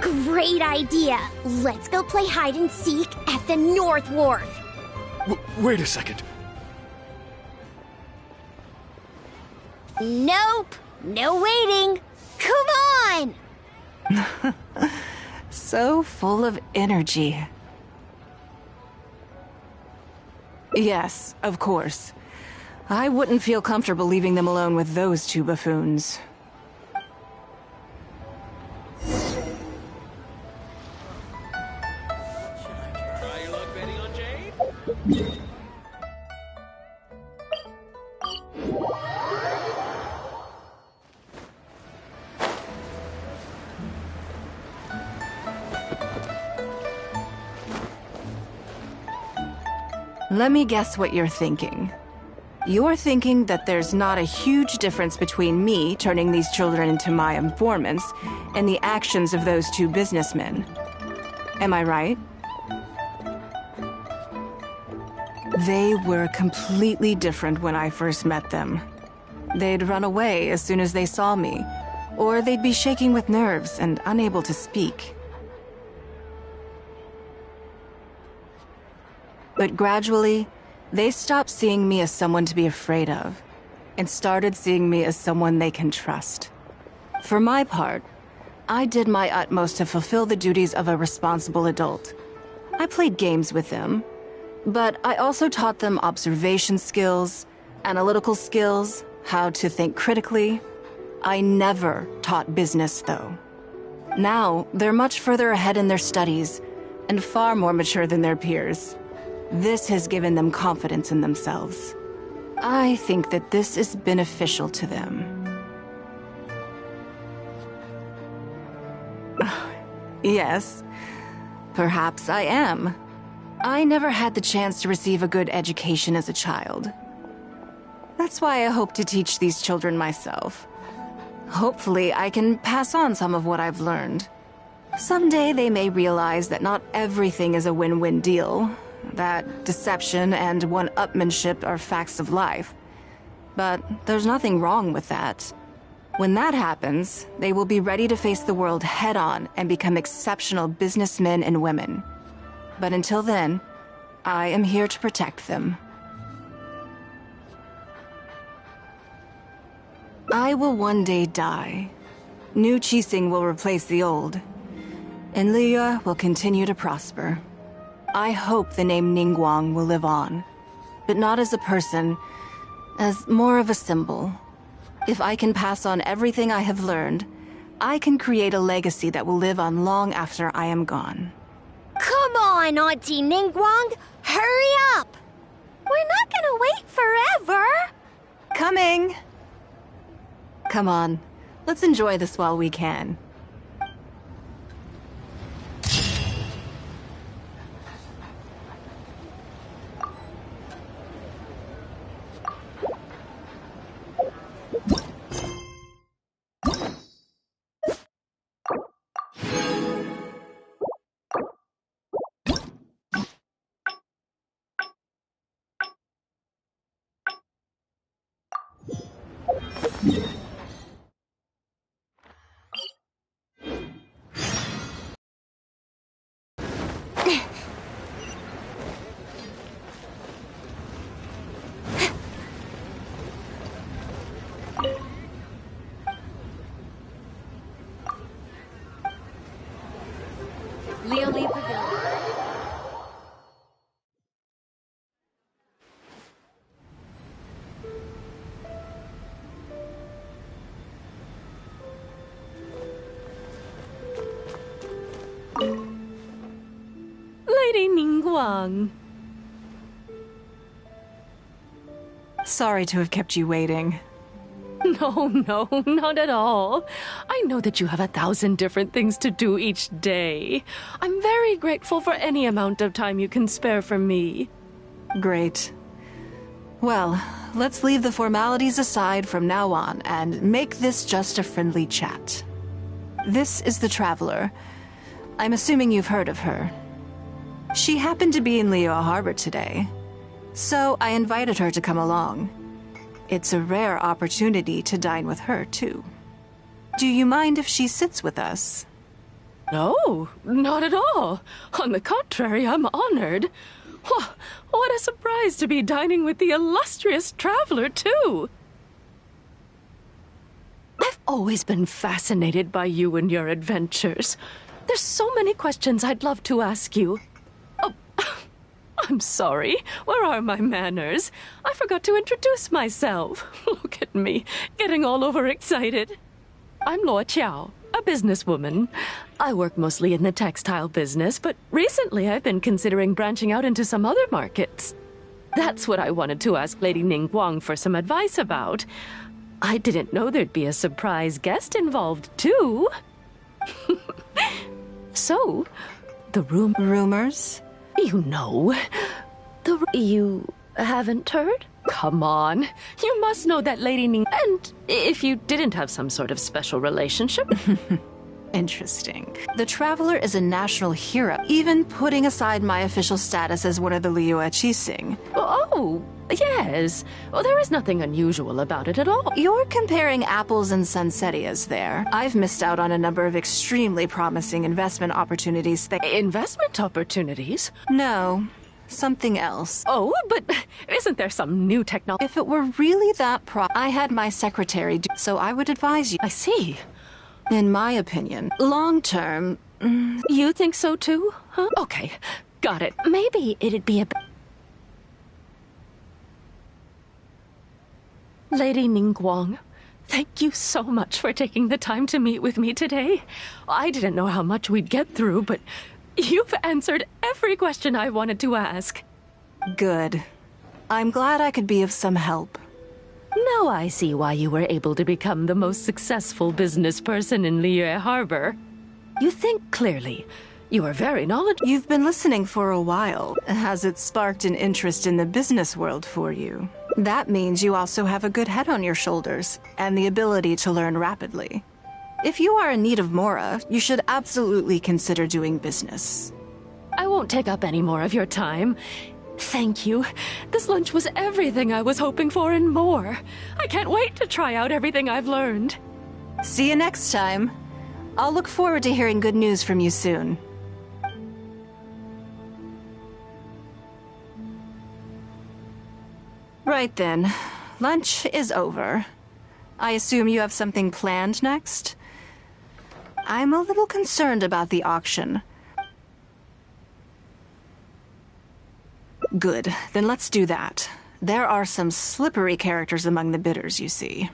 Great idea. Let's go play hide and seek at the North Wharf. Wait a second. Nope. No waiting. Come on! So full of energy. Yes, of course. I wouldn't feel comfortable leaving them alone with those two buffoons. Try your luck betting on Jade? Let me guess what you're thinking. You're thinking that there's not a huge difference between me turning these children into my informants and the actions of those two businessmen. Am I right? They were completely different when I first met them. They'd run away as soon as they saw me, or they'd be shaking with nerves and unable to speak. But gradually, they stopped seeing me as someone to be afraid of, and started seeing me as someone they can trust. For my part, I did my utmost to fulfill the duties of a responsible adult. I played games with them, but I also taught them observation skills, analytical skills, how to think critically. I never taught business, though. Now, they're much further ahead in their studies, and far more mature than their peers. This has given them confidence in themselves. I think that this is beneficial to them. Yes, perhaps I am. I never had the chance to receive a good education as a child. That's why I hope to teach these children myself. Hopefully, I can pass on some of what I've learned. Someday they may realize that not everything is a win-win deal, that deception and one-upmanship are facts of life. But there's nothing wrong with that. When that happens, they will be ready to face the world head-on and become exceptional businessmen and women. But until then, I am here to protect them. I will one day die. New Qixing will replace the old, and Liyue will continue to prosper. I hope the name Ningguang will live on, but not as a person, as more of a symbol. If I can pass on everything I have learned, I can create a legacy that will live on long after I am gone. Come on, Auntie Ningguang! Hurry up! We're not gonna wait forever! Coming! Come on, let's enjoy this while we can. Leolie Pavilion. Lady Ningguang. Sorry to have kept you waiting. No, not at all. I know that you have 1,000 different things to do each day. I'm very grateful for any amount of time you can spare for me. Great. Well, let's leave the formalities aside from now on and make this just a friendly chat. This is the Traveler. I'm assuming you've heard of her. She happened to be in Liyue Harbor today, so I invited her to come along. It's a rare opportunity to dine with her, too. Do you mind if she sits with us? No, not at all. On the contrary, I'm honored. What a surprise to be dining with the illustrious Traveler, too. I've always been fascinated by you and your adventures. There's so many questions I'd love to ask you. Oh, I'm sorry. Where are my manners? I forgot to introduce myself. Look at me, getting all overexcited. I'm Luo Qiao, a businesswoman. I work mostly in the textile business, but recently I've been considering branching out into some other markets. That's what I wanted to ask Lady Ningguang for some advice about. I didn't know there'd be a surprise guest involved, too. So, the rumors? You know. You haven't heard? Come on. You must know that Lady Ning... And if you didn't have some sort of special relationship... Interesting. The Traveler is a national hero, even putting aside my official status as one of the Liyue Qixing. Oh, yes. Well, there is nothing unusual about it at all. You're comparing apples and sunsettias there. I've missed out on a number of extremely promising investment opportunities. Investment opportunities? No, something else. Oh, but isn't there some new technology? If it were really that I had my secretary do, so I would advise you. I see. In my opinion, long term... You think so too? Huh? Okay, got it. Maybe it'd be a... Lady Ningguang, thank you so much for taking the time to meet with me today. I didn't know how much we'd get through, but you've answered every question I wanted to ask. Good. I'm glad I could be of some help. Now I see why you were able to become the most successful business person in Liyue Harbor. You think clearly. You are very knowledgeable. You've been listening for a while. Has it sparked an interest in the business world for you? That means you also have a good head on your shoulders, and the ability to learn rapidly. If you are in need of Mora, you should absolutely consider doing business. I won't take up any more of your time. Thank you. This lunch was everything I was hoping for and more. I can't wait to try out everything I've learned. See you next time. I'll look forward to hearing good news from you soon. Right then. Lunch is over. I assume you have something planned next? I'm a little concerned about the auction. Good, then let's do that. There are some slippery characters among the bidders, you see.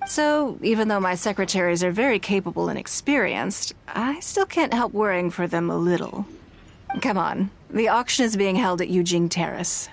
So, even though my secretaries are very capable and experienced, I still can't help worrying for them a little. Come on, the auction is being held at Yujing Terrace.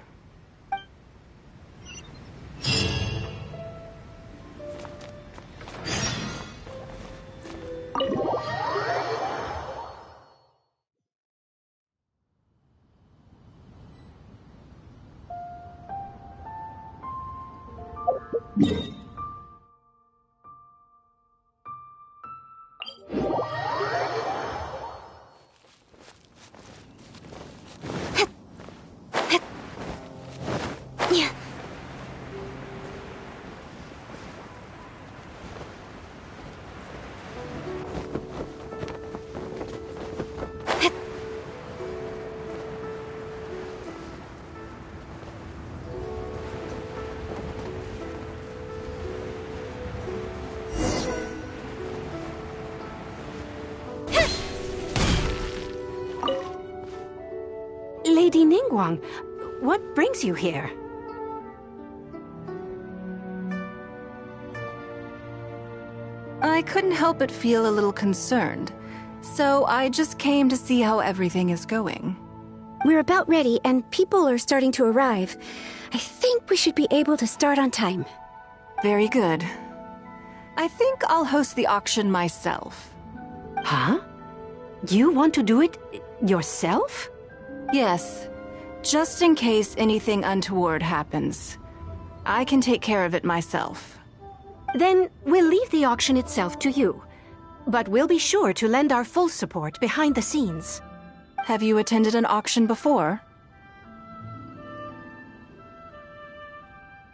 Lady Ningguang, what brings you here? I couldn't help but feel a little concerned, so I just came to see how everything is going. We're about ready, and people are starting to arrive. I think we should be able to start on time. Very good. I think I'll host the auction myself. Huh? You want to do it yourself? Yes, just in case anything untoward happens. I can take care of it myself. Then we'll leave the auction itself to you. But we'll be sure to lend our full support behind the scenes. Have you attended an auction before?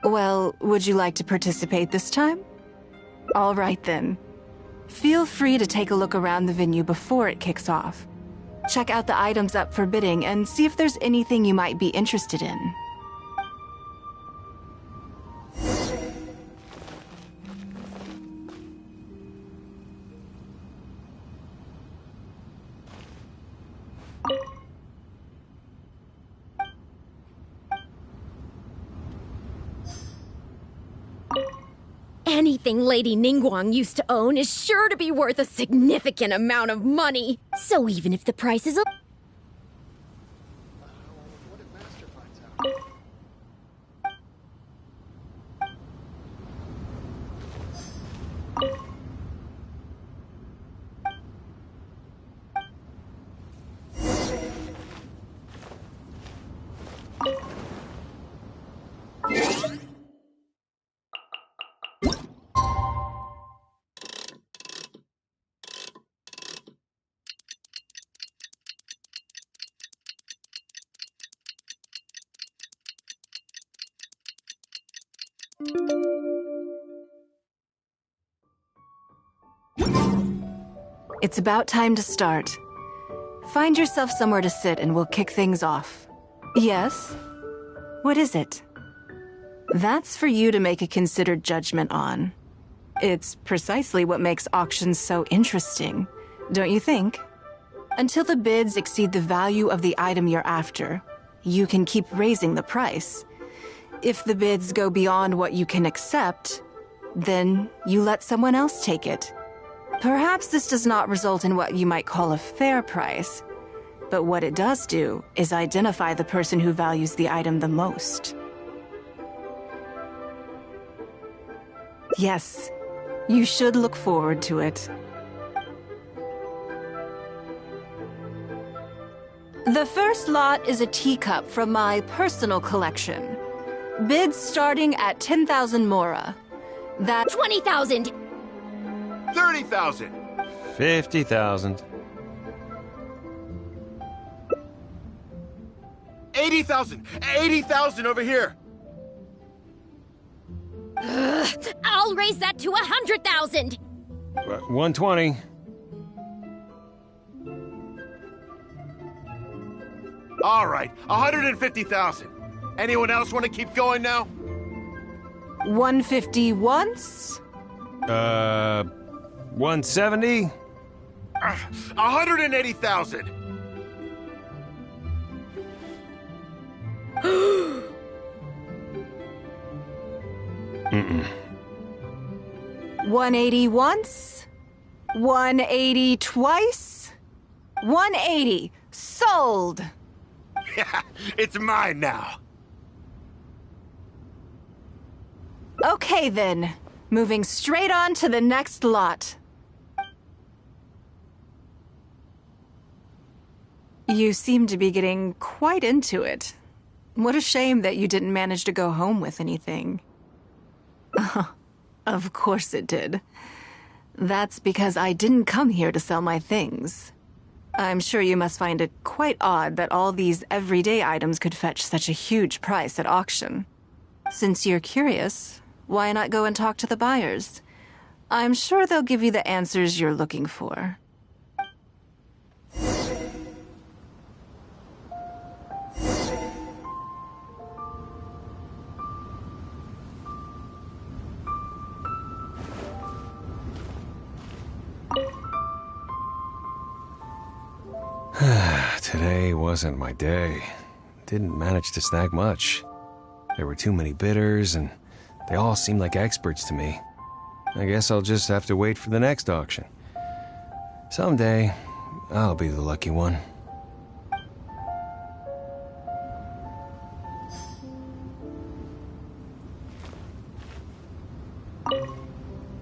Well, would you like to participate this time? All right then. Feel free to take a look around the venue before it kicks off. Check out the items up for bidding and see if there's anything you might be interested in. Anything Lady Ningguang used to own is sure to be worth a significant amount of money. So even if the price is a... It's about time to start. Find yourself somewhere to sit and we'll kick things off. Yes? What is it? That's for you to make a considered judgment on. It's precisely what makes auctions so interesting, don't you think? Until the bids exceed the value of the item you're after, you can keep raising the price. If the bids go beyond what you can accept, then you let someone else take it. Perhaps this does not result in what you might call a fair price, but what it does do is identify the person who values the item the most. Yes, you should look forward to it. The first lot is a teacup from my personal collection. Bids starting at 10,000 mora. That's 20,000! 30,000! 50,000. 80,000! 80,000 over here! I'll raise that to 100,000! 120. All right, 150,000. Anyone else want to keep going now? 150 once? 170? 180,000. Mm-mm. 180 once? 180 twice? 180. Sold! Yeah, it's mine now. Okay then. Moving straight on to the next lot. You seem to be getting quite into it. What a shame that you didn't manage to go home with anything. Of course it did. That's because I didn't come here to sell my things. I'm sure you must find it quite odd that all these everyday items could fetch such a huge price at auction. Since you're curious, why not go and talk to the buyers? I'm sure they'll give you the answers you're looking for. Today wasn't my day. Didn't manage to snag much. There were too many bidders, and they all seemed like experts to me. I guess I'll just have to wait for the next auction. Someday, I'll be the lucky one.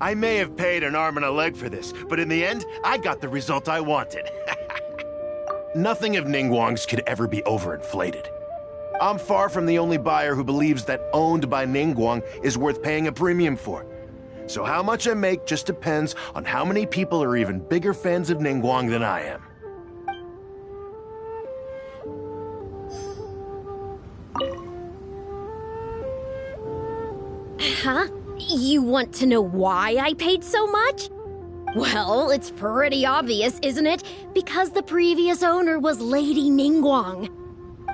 I may have paid an arm and a leg for this, but in the end, I got the result I wanted. Nothing of Ningguang's could ever be overinflated. I'm far from the only buyer who believes that owned by Ningguang is worth paying a premium for. So how much I make just depends on how many people are even bigger fans of Ningguang than I am. Huh? You want to know why I paid so much? Well, it's pretty obvious, isn't it? Because the previous owner was Lady Ningguang.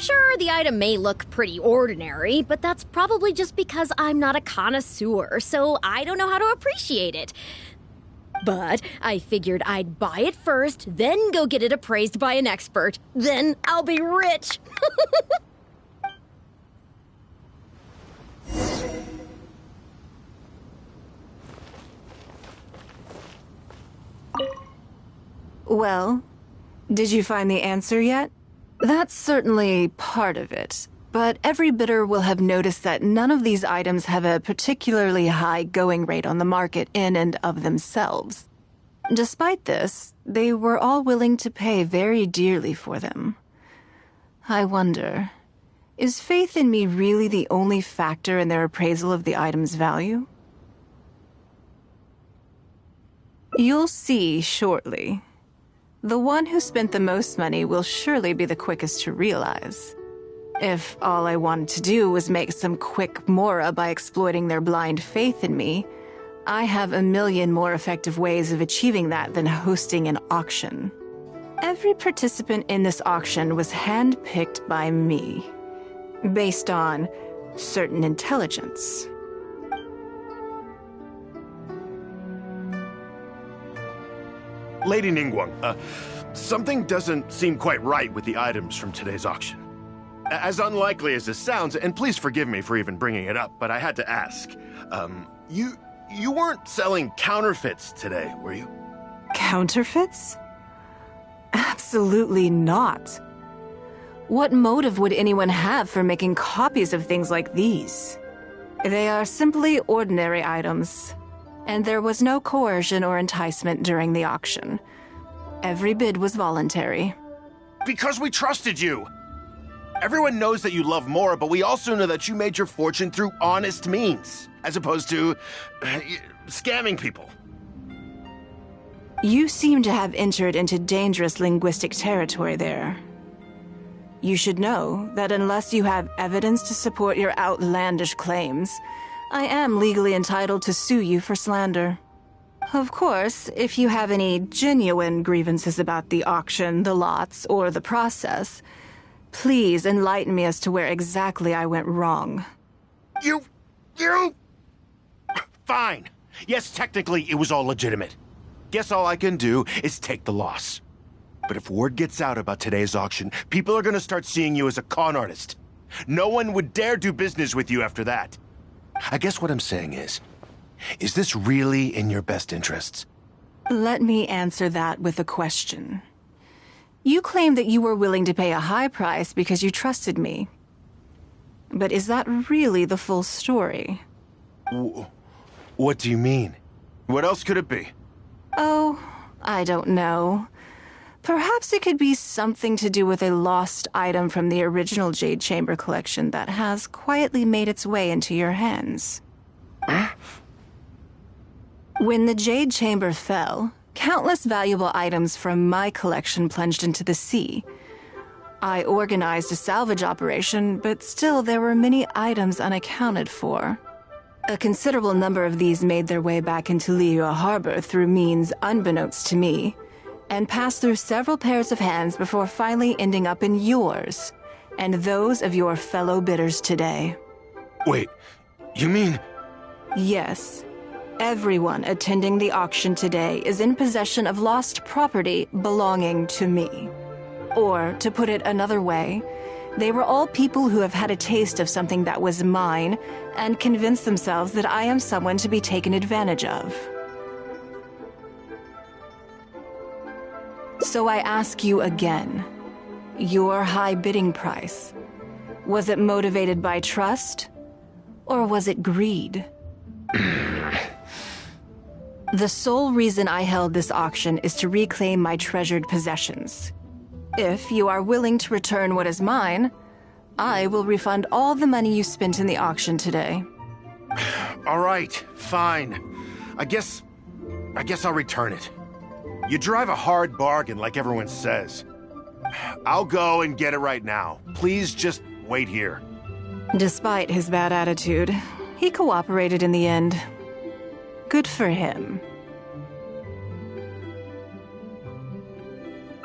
Sure, the item may look pretty ordinary, but that's probably just because I'm not a connoisseur, so I don't know how to appreciate it. But I figured I'd buy it first, then go get it appraised by an expert. Then I'll be rich. Well, did you find the answer yet? That's certainly part of it, but every bidder will have noticed that none of these items have a particularly high going rate on the market in and of themselves. Despite this, they were all willing to pay very dearly for them. I wonder, is faith in me really the only factor in their appraisal of the item's value? You'll see shortly. The one who spent the most money will surely be the quickest to realize. If all I wanted to do was make some quick mora by exploiting their blind faith in me, I have a million more effective ways of achieving that than hosting an auction. Every participant in this auction was handpicked by me, based on certain intelligence. Lady Ningguang, something doesn't seem quite right with the items from today's auction. As unlikely as this sounds, and please forgive me for even bringing it up, but I had to ask. You weren't selling counterfeits today, were you? Counterfeits? Absolutely not. What motive would anyone have for making copies of things like these? They are simply ordinary items, and there was no coercion or enticement during the auction. Every bid was voluntary. Because we trusted you! Everyone knows that you love Mora, but we also know that you made your fortune through honest means, as opposed to scamming people. You seem to have entered into dangerous linguistic territory there. You should know that unless you have evidence to support your outlandish claims, I am legally entitled to sue you for slander. Of course, if you have any genuine grievances about the auction, the lots, or the process, please enlighten me as to where exactly I went wrong. You... Fine. Yes, technically it was all legitimate. Guess all I can do is take the loss. But if word gets out about today's auction, people are gonna start seeing you as a con artist. No one would dare do business with you after that. I guess what I'm saying is this really in your best interests? Let me answer that with a question. You claim that you were willing to pay a high price because you trusted me. But is that really the full story? What do you mean? What else could it be? Oh, I don't know. Perhaps it could be something to do with a lost item from the original Jade Chamber collection that has quietly made its way into your hands. When the Jade Chamber fell, countless valuable items from my collection plunged into the sea. I organized a salvage operation, but still there were many items unaccounted for. A considerable number of these made their way back into Liyue Harbor through means unbeknownst to me, and passed through several pairs of hands before finally ending up in yours, and those of your fellow bidders today. Wait, you mean... Yes. Everyone attending the auction today is in possession of lost property belonging to me. Or, to put it another way, they were all people who have had a taste of something that was mine and convinced themselves that I am someone to be taken advantage of. So I ask you again, your high bidding price, was it motivated by trust, or was it greed? The sole reason I held this auction is to reclaim my treasured possessions. If you are willing to return what is mine, I will refund all the money you spent in the auction today. All right, fine. I guess I'll return it. You drive a hard bargain like everyone says. I'll go and get it right now. Please just wait here. Despite his bad attitude, he cooperated in the end. Good for him.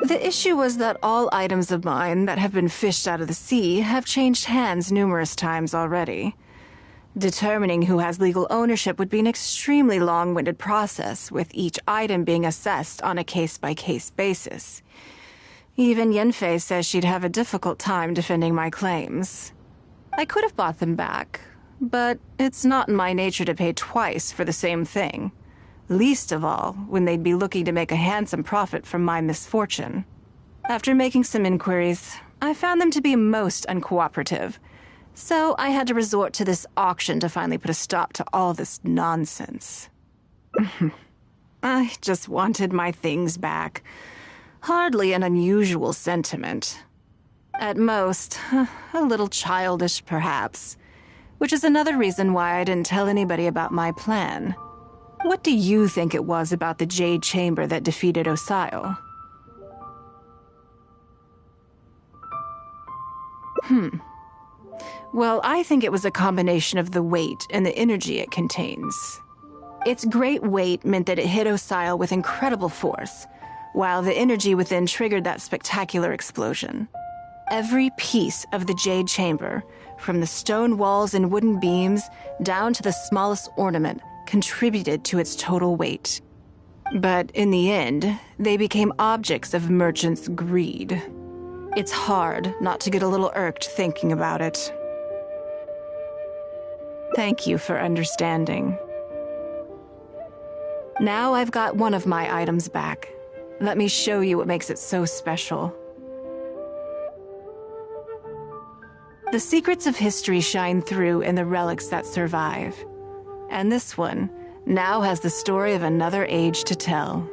The issue was that all items of mine that have been fished out of the sea have changed hands numerous times already. Determining who has legal ownership would be an extremely long-winded process, with each item being assessed on a case-by-case basis. Even Yenfei says she'd have a difficult time defending my claims. I could have bought them back, but it's not in my nature to pay twice for the same thing. Least of all, when they'd be looking to make a handsome profit from my misfortune. After making some inquiries, I found them to be most uncooperative, so I had to resort to this auction to finally put a stop to all this nonsense. I just wanted my things back. Hardly an unusual sentiment. At most, a little childish perhaps, which is another reason why I didn't tell anybody about my plan. What do you think it was about the Jade Chamber that defeated Osio? Well, I think it was a combination of the weight and the energy it contains. Its great weight meant that it hit Osile with incredible force, while the energy within triggered that spectacular explosion. Every piece of the Jade Chamber, from the stone walls and wooden beams down to the smallest ornament, contributed to its total weight. But in the end, they became objects of merchants' greed. It's hard not to get a little irked thinking about it. Thank you for understanding. Now I've got one of my items back. Let me show you what makes it so special. The secrets of history shine through in the relics that survive. And this one now has the story of another age to tell.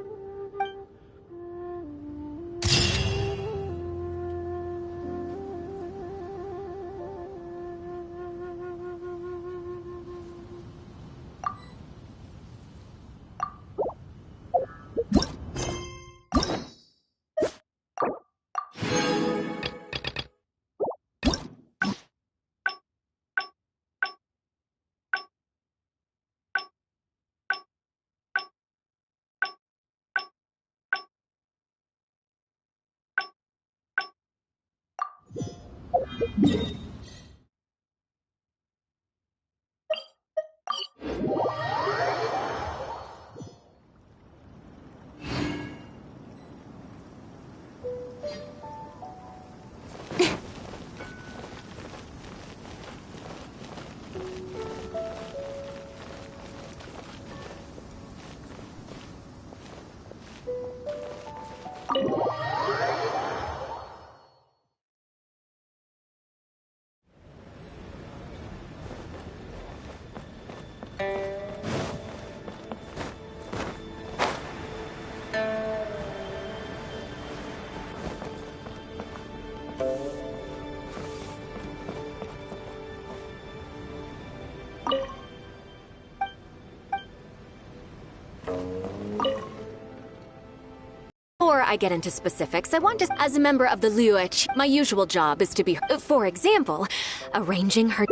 Before I get into specifics, I want to, as a member of the Luech, my usual job is to be, for example, arranging her...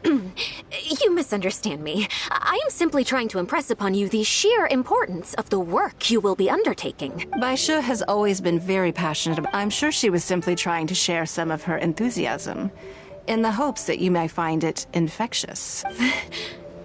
You misunderstand me. I am simply trying to impress upon you the sheer importance of the work you will be undertaking. Baisha has always been very passionate. I'm sure she was simply trying to share some of her enthusiasm, in the hopes that you may find it infectious.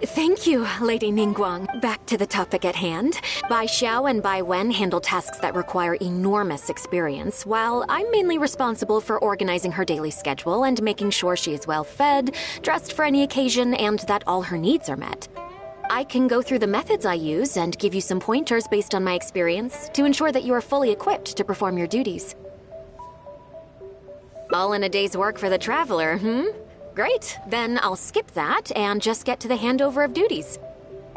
Thank you, Lady Ningguang. Back to the topic at hand. Bai Xiao and Bai Wen handle tasks that require enormous experience, while I'm mainly responsible for organizing her daily schedule and making sure she is well fed, dressed for any occasion, and that all her needs are met. I can go through the methods I use and give you some pointers based on my experience to ensure that you are fully equipped to perform your duties. All in a day's work for the traveler, Great, then I'll skip that and just get to the handover of duties.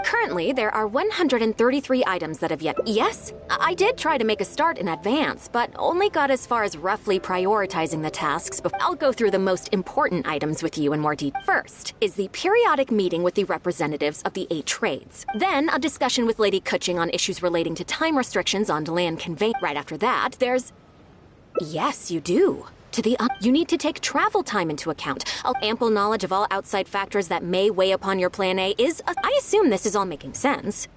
Currently, there are 133 items that have yet... Yes, I did try to make a start in advance, but only got as far as roughly prioritizing the tasks. I'll go through the most important items with you in more detail. First is the periodic meeting with the representatives of the 8 trades. Then a discussion with Lady Kuching on issues relating to time restrictions on land convey. Right after that, there's... Yes, you do. You need to take travel time into account. Ample knowledge of all outside factors that may weigh upon your plan A is... I assume this is all making sense.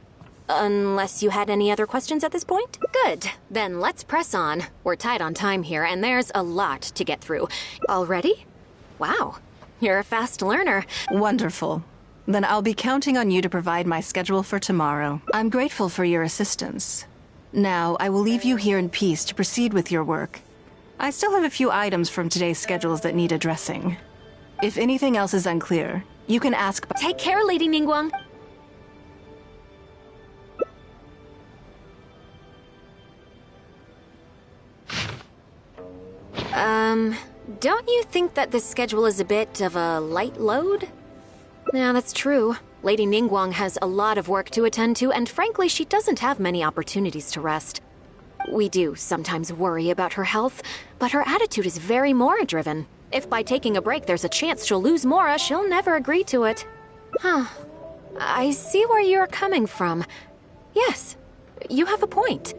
Unless you had any other questions at this point? Good. Then let's press on. We're tight on time here, and there's a lot to get through. Already? Wow. You're a fast learner. Wonderful. Then I'll be counting on you to provide my schedule for tomorrow. I'm grateful for your assistance. Now, I will leave you here in peace to proceed with your work. I still have a few items from today's schedules that need addressing. If anything else is unclear, you can ask... Take care, Lady Ningguang. Don't you think that this schedule is a bit of a light load? Yeah, that's true. Lady Ningguang has a lot of work to attend to, and frankly, she doesn't have many opportunities to rest. We do sometimes worry about her health, but her attitude is very Mora-driven. If by taking a break there's a chance she'll lose Mora, she'll never agree to it. Huh. I see where you're coming from. Yes, you have a point.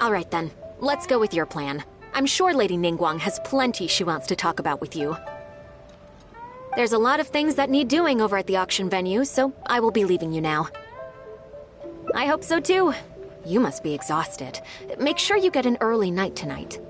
All right then, let's go with your plan. I'm sure Lady Ningguang has plenty she wants to talk about with you. There's a lot of things that need doing over at the auction venue, so I will be leaving you now. I hope so too. You must be exhausted. Make sure you get an early night tonight.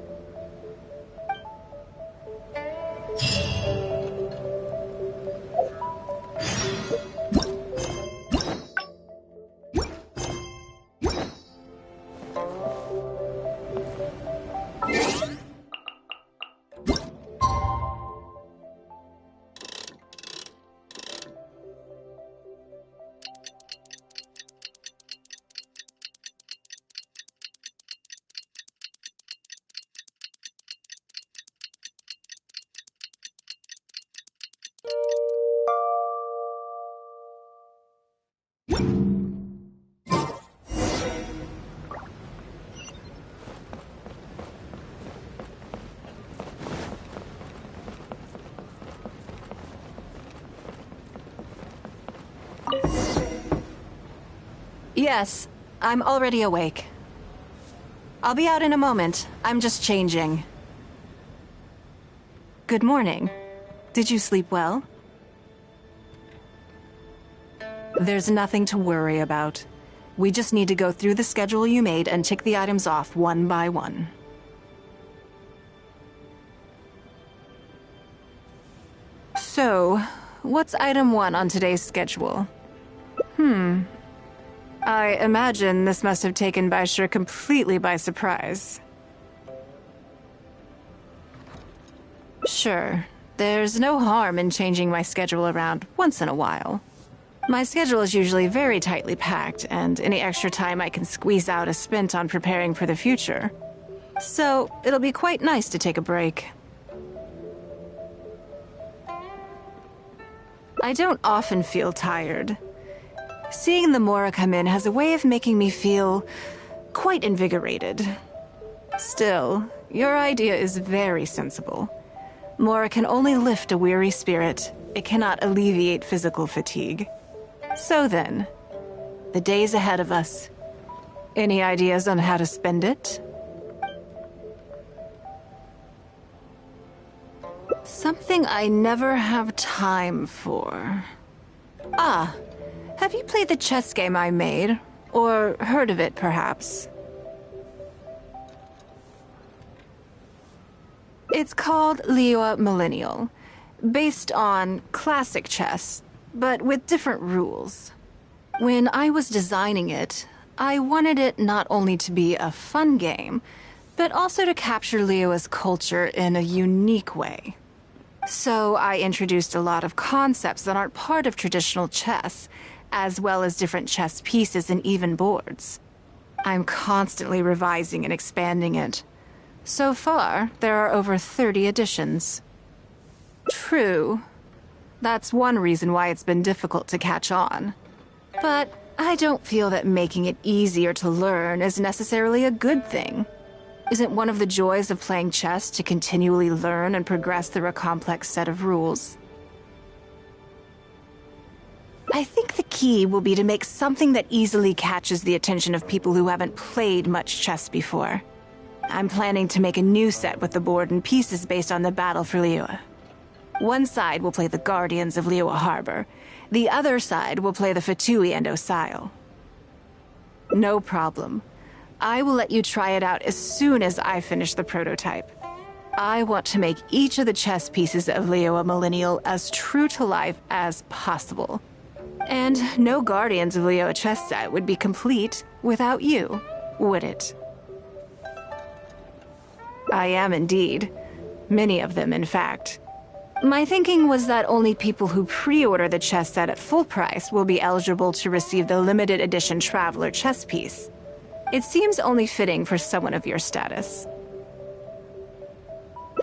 Yes, I'm already awake. I'll be out in a moment. I'm just changing. Good morning. Did you sleep well? There's nothing to worry about. We just need to go through the schedule you made and tick the items off one by one. So, what's item 1 on today's schedule? I imagine this must have taken Baishir completely by surprise. Sure, there's no harm in changing my schedule around once in a while. My schedule is usually very tightly packed, and any extra time I can squeeze out is spent on preparing for the future. So, it'll be quite nice to take a break. I don't often feel tired. Seeing the Mora come in has a way of making me feel quite invigorated. Still, your idea is very sensible. Mora can only lift a weary spirit. It cannot alleviate physical fatigue. So then, the days ahead of us. Any ideas on how to spend it? Something I never have time for. Ah, have you played the chess game I made? Or heard of it, perhaps? It's called Liyue Millennial, based on classic chess, but with different rules. When I was designing it, I wanted it not only to be a fun game, but also to capture Liyue's culture in a unique way. So I introduced a lot of concepts that aren't part of traditional chess, as well as different chess pieces and even boards. I'm constantly revising and expanding it. So far, there are over 30 editions. True. That's one reason why it's been difficult to catch on. But I don't feel that making it easier to learn is necessarily a good thing. Isn't one of the joys of playing chess to continually learn and progress through a complex set of rules? I think the key will be to make something that easily catches the attention of people who haven't played much chess before. I'm planning to make a new set with the board and pieces based on the battle for Liyue. One side will play the Guardians of Liyue Harbor. The other side will play the Fatui and Osile. No problem. I will let you try it out as soon as I finish the prototype. I want to make each of the chess pieces of Liyue Millennial as true to life as possible. And no Guardians of Liyue chess set would be complete without you, would it? I am indeed. Many of them, in fact. My thinking was that only people who pre-order the chess set at full price will be eligible to receive the limited edition Traveler chess piece. It seems only fitting for someone of your status.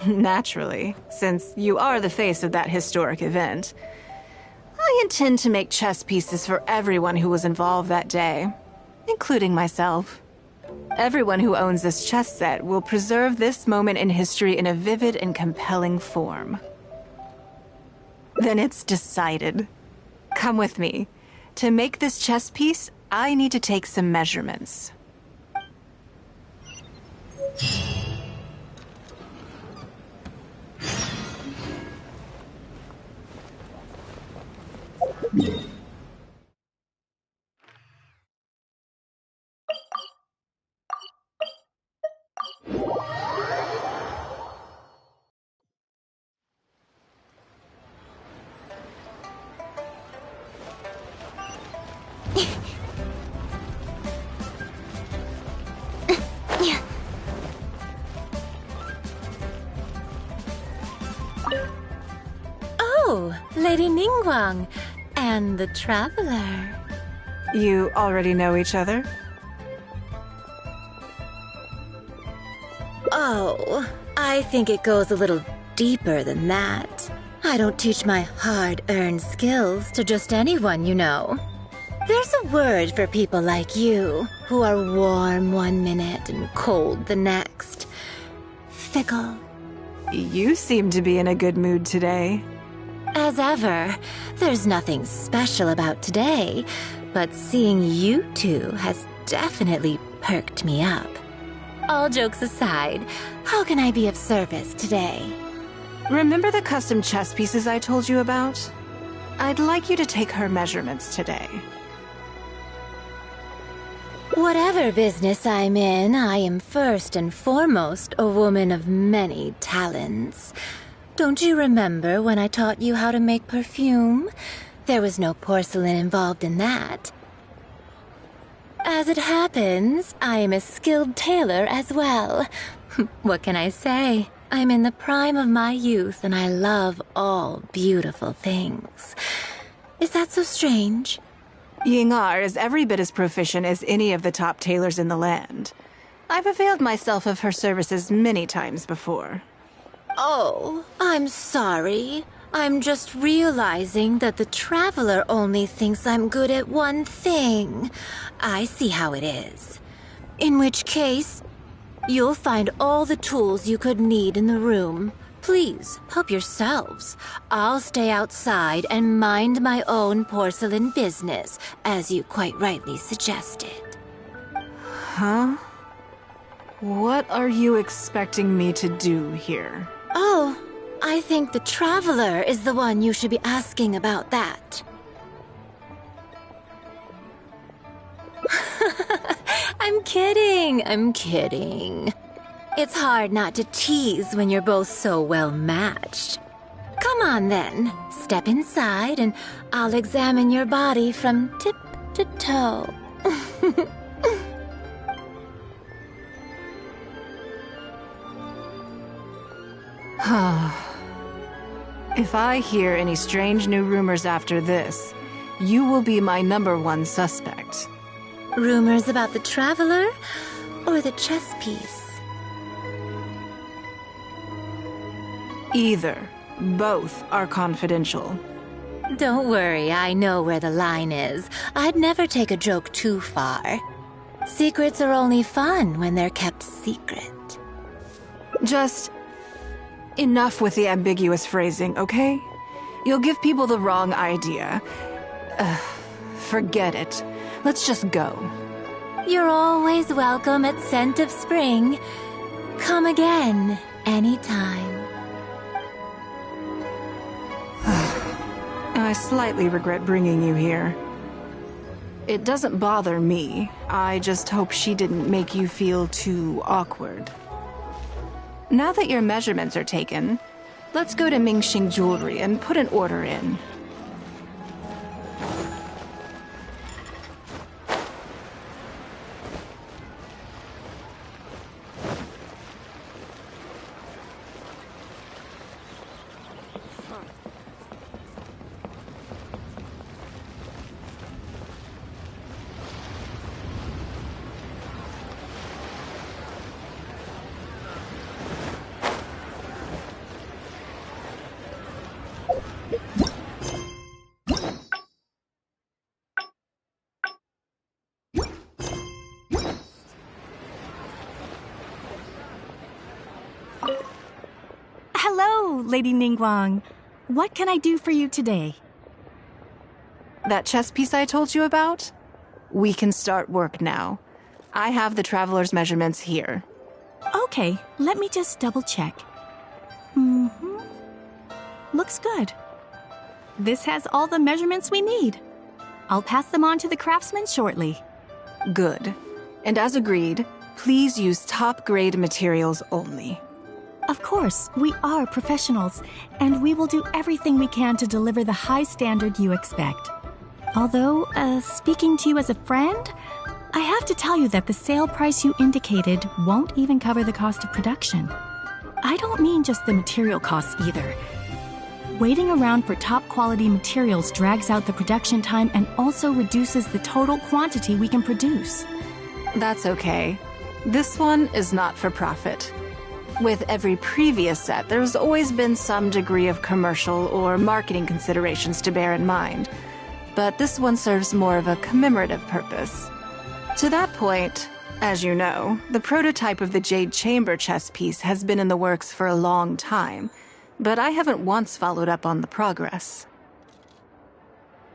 Naturally, since you are the face of that historic event. I intend to make chess pieces for everyone who was involved that day, including myself. Everyone who owns this chess set will preserve this moment in history in a vivid and compelling form. Then it's decided. Come with me. To make this chess piece, I need to take some measurements. Oh, Lady Ningguang and the Traveler. You already know each other? Oh, I think it goes a little deeper than that. I don't teach my hard-earned skills to just anyone, you know. There's a word for people like you, who are warm one minute and cold the next. Fickle. You seem to be in a good mood today. As ever, there's nothing special about today, but seeing you two has definitely perked me up. All jokes aside, how can I be of service today? Remember the custom chess pieces I told you about? I'd like you to take her measurements today. Whatever business I'm in, I am first and foremost a woman of many talents. Don't you remember when I taught you how to make perfume? There was no porcelain involved in that. As it happens, I am a skilled tailor as well. What can I say? I'm in the prime of my youth and I love all beautiful things. Is that so strange? Yingar is every bit as proficient as any of the top tailors in the land. I've availed myself of her services many times before. Oh, I'm sorry. I'm just realizing that the Traveler only thinks I'm good at one thing. I see how it is. In which case, you'll find all the tools you could need in the room. Please, help yourselves. I'll stay outside and mind my own porcelain business, as you quite rightly suggested. Huh? What are you expecting me to do here? Oh, I think the Traveler is the one you should be asking about that. I'm kidding. It's hard not to tease when you're both so well matched. Come on then, step inside and I'll examine your body from tip to toe. If I hear any strange new rumors after this, you will be my #1 suspect. Rumors about the Traveler or the chess piece? Either. Both are confidential. Don't worry, I know where the line is. I'd never take a joke too far. Secrets are only fun when they're kept secret. Just enough with the ambiguous phrasing, okay? You'll give people the wrong idea. Forget it. Let's just go. You're always welcome at Scent of Spring. Come again, anytime. I slightly regret bringing you here. It doesn't bother me. I just hope she didn't make you feel too awkward. Now that your measurements are taken, let's go to Mingxing Jewelry and put an order in. Hello, Lady Ningguang. What can I do for you today? That chess piece I told you about? We can start work now. I have the Traveler's measurements here. Okay, let me just double check. Looks good. This has all the measurements we need. I'll pass them on to the craftsman shortly. Good. And as agreed, please use top-grade materials only. Of course, we are professionals, and we will do everything we can to deliver the high standard you expect. Although, speaking to you as a friend, I have to tell you that the sale price you indicated won't even cover the cost of production. I don't mean just the material costs either. Waiting around for top quality materials drags out the production time and also reduces the total quantity we can produce. That's okay. This one is not for profit. With every previous set, there's always been some degree of commercial or marketing considerations to bear in mind. But this one serves more of a commemorative purpose. To that point, as you know, the prototype of the Jade Chamber chess piece has been in the works for a long time, but I haven't once followed up on the progress.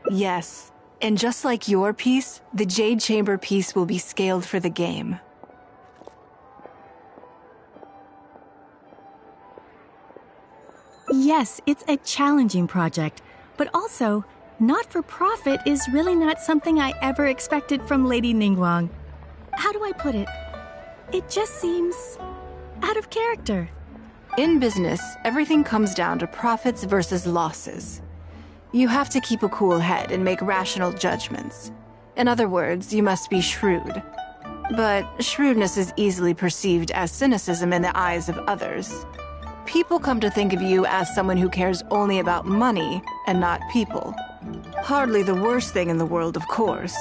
Yes, and just like your piece, the Jade Chamber piece will be scaled for the game. Yes, it's a challenging project, but also, not-for-profit is really not something I ever expected from Lady Ningguang. How do I put it? It just seems out of character. In business, everything comes down to profits versus losses. You have to keep a cool head and make rational judgments. In other words, you must be shrewd. But shrewdness is easily perceived as cynicism in the eyes of others. People come to think of you as someone who cares only about money and not people. Hardly the worst thing in the world, of course.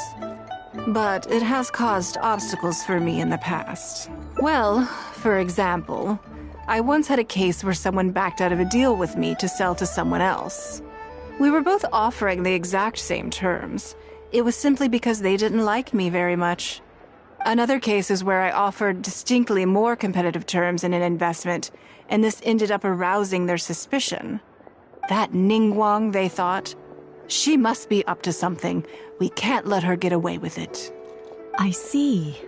But it has caused obstacles for me in the past. Well, for example, I once had a case where someone backed out of a deal with me to sell to someone else. We were both offering the exact same terms. It was simply because they didn't like me very much. Another case is where I offered distinctly more competitive terms in an investment, and this ended up arousing their suspicion. That Ningguang, they thought. She must be up to something. We can't let her get away with it. I see.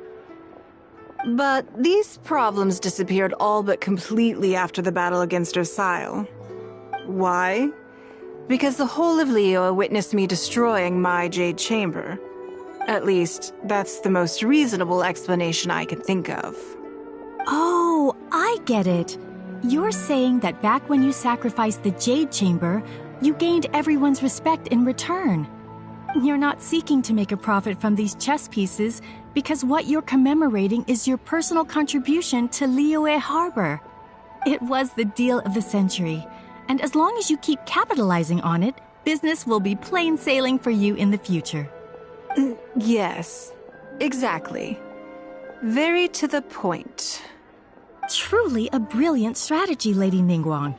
But these problems disappeared all but completely after the battle against Osile. Why? Because the whole of Liyue witnessed me destroying my Jade Chamber. At least, that's the most reasonable explanation I can think of. Oh, I get it. You're saying that back when you sacrificed the Jade Chamber, you gained everyone's respect in return. You're not seeking to make a profit from these chess pieces because what you're commemorating is your personal contribution to Liyue Harbor. It was the deal of the century, and as long as you keep capitalizing on it, business will be plain sailing for you in the future. Yes, exactly. Very to the point. Truly a brilliant strategy, Lady Ningguang.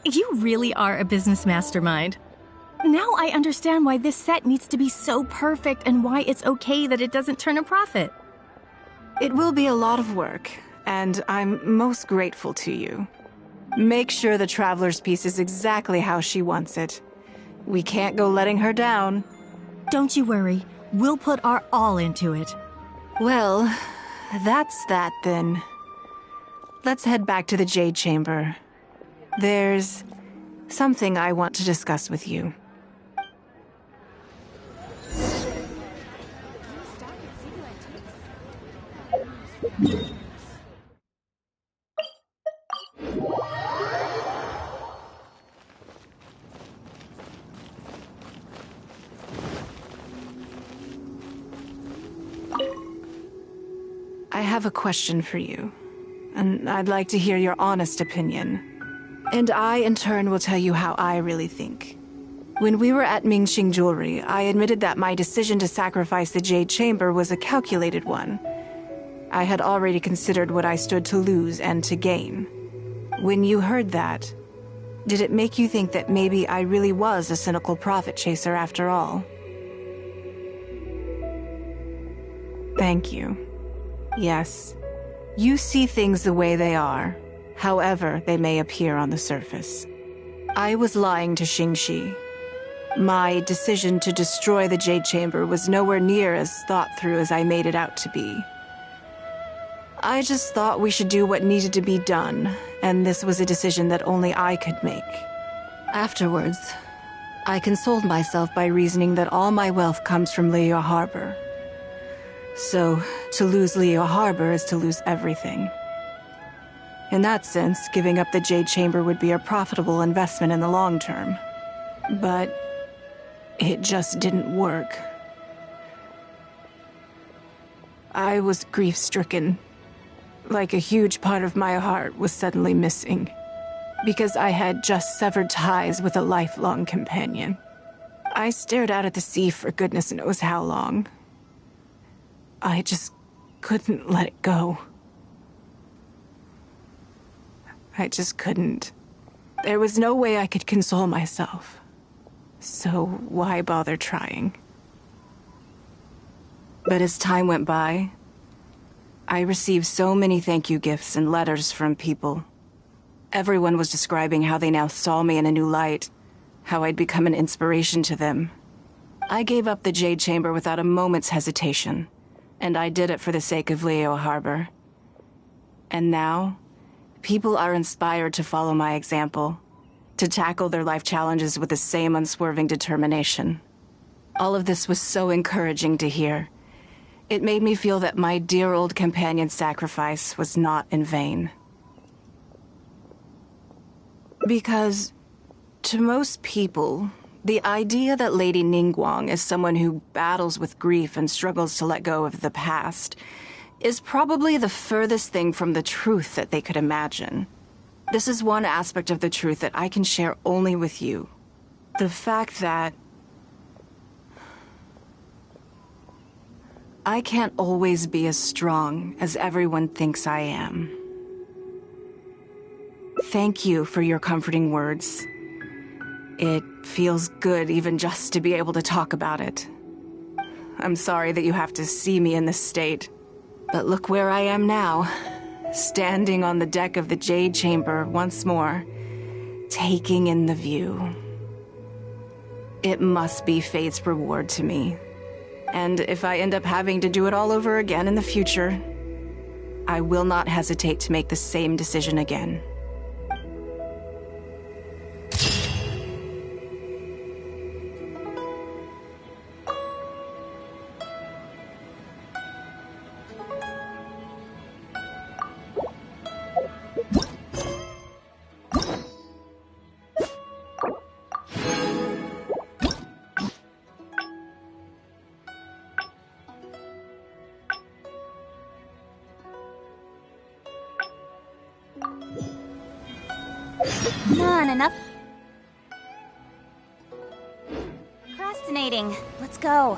You really are a business mastermind. Now I understand why this set needs to be so perfect and why it's okay that it doesn't turn a profit. It will be a lot of work, and I'm most grateful to you. Make sure the Traveler's piece is exactly how she wants it. We can't go letting her down. Don't you worry. We'll put our all into it. Well, that's that then. Let's head back to the Jade Chamber. There's something I want to discuss with you. I have a question for you, and I'd like to hear your honest opinion. And I, in turn, will tell you how I really think. When we were at Mingxing Jewelry, I admitted that my decision to sacrifice the Jade Chamber was a calculated one. I had already considered what I stood to lose and to gain. When you heard that, did it make you think that maybe I really was a cynical profit chaser after all? Thank you. Yes, you see things the way they are, however they may appear on the surface. I was lying to Xingxi. My decision to destroy the Jade Chamber was nowhere near as thought through as I made it out to be. I just thought we should do what needed to be done, and this was a decision that only I could make. Afterwards, I consoled myself by reasoning that all my wealth comes from Liyue Harbor. So, to lose Liyue Harbor is to lose everything. In that sense, giving up the Jade Chamber would be a profitable investment in the long term. But It just didn't work. I was grief-stricken. Like a huge part of my heart was suddenly missing. Because I had just severed ties with a lifelong companion. I stared out at the sea for goodness knows how long. I just couldn't let it go. I just couldn't. There was no way I could console myself. So why bother trying? But as time went by, I received so many thank you gifts and letters from people. Everyone was describing how they now saw me in a new light, how I'd become an inspiration to them. I gave up the Jade Chamber without a moment's hesitation, and I did it for the sake of Leo Harbor. And now, people are inspired to follow my example, to tackle their life challenges with the same unswerving determination. All of this was so encouraging to hear. It made me feel that my dear old companion's sacrifice was not in vain. Because, to most people, the idea that Lady Ningguang is someone who battles with grief and struggles to let go of the past is probably the furthest thing from the truth that they could imagine. This is one aspect of the truth that I can share only with you. The fact that I can't always be as strong as everyone thinks I am. Thank you for your comforting words. It feels good even just to be able to talk about it. I'm sorry that you have to see me in this state, but look where I am now, standing on the deck of the Jade Chamber once more, taking in the view. It must be fate's reward to me. And if I end up having to do it all over again in the future, I will not hesitate to make the same decision again. Come on, enough procrastinating. Let's go.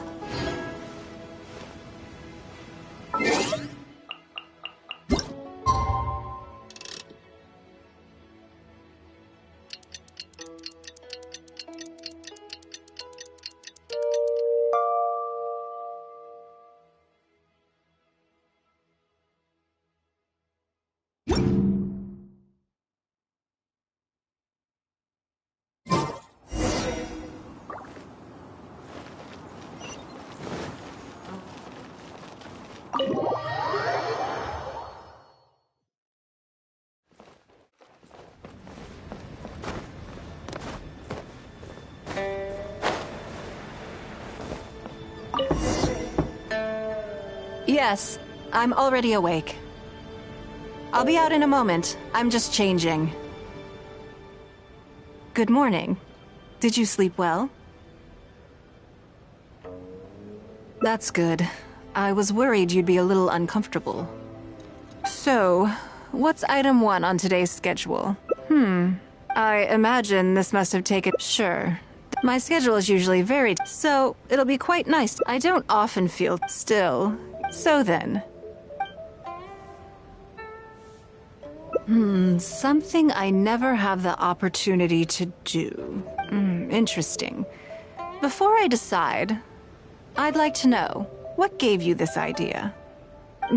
Yes, I'm already awake. I'll be out in a moment. I'm just changing. Good morning. Did you sleep well? That's good. I was worried you'd be a little uncomfortable. So, what's item 1 on today's schedule? I imagine this must have taken... Sure. My schedule is usually very... So, it'll be quite nice. I don't often feel still. So then... something I never have the opportunity to do. Interesting. Before I decide, I'd like to know, what gave you this idea?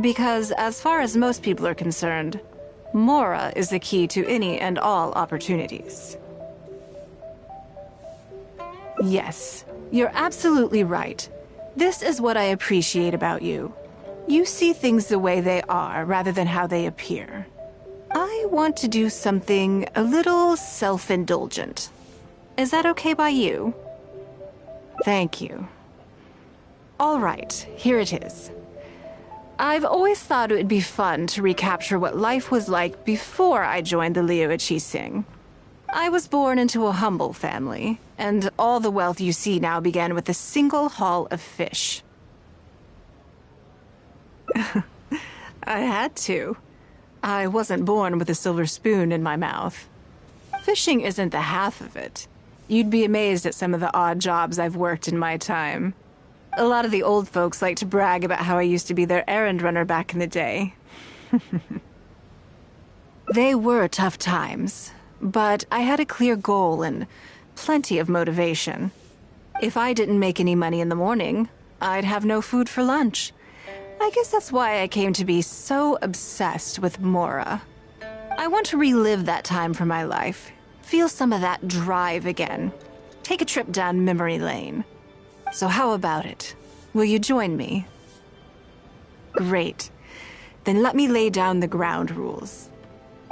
Because as far as most people are concerned, Mora is the key to any and all opportunities. Yes, you're absolutely right. This is what I appreciate about you. You see things the way they are rather than how they appear. I want to do something a little self-indulgent. Is that okay by you? Thank you. All right, here it is. I've always thought it would be fun to recapture what life was like before I joined the Liu Qixing. I was born into a humble family, and all the wealth you see now began with a single haul of fish. I had to. I wasn't born with a silver spoon in my mouth. Fishing isn't the half of it. You'd be amazed at some of the odd jobs I've worked in my time. A lot of the old folks like to brag about how I used to be their errand runner back in the day. They were tough times, but I had a clear goal and plenty of motivation. If I didn't make any money in the morning, I'd have no food for lunch. I guess that's why I came to be so obsessed with Mora. I want to relive that time for my life, feel some of that drive again, take a trip down memory lane. So how about it? Will you join me? Great. Then let me lay down the ground rules.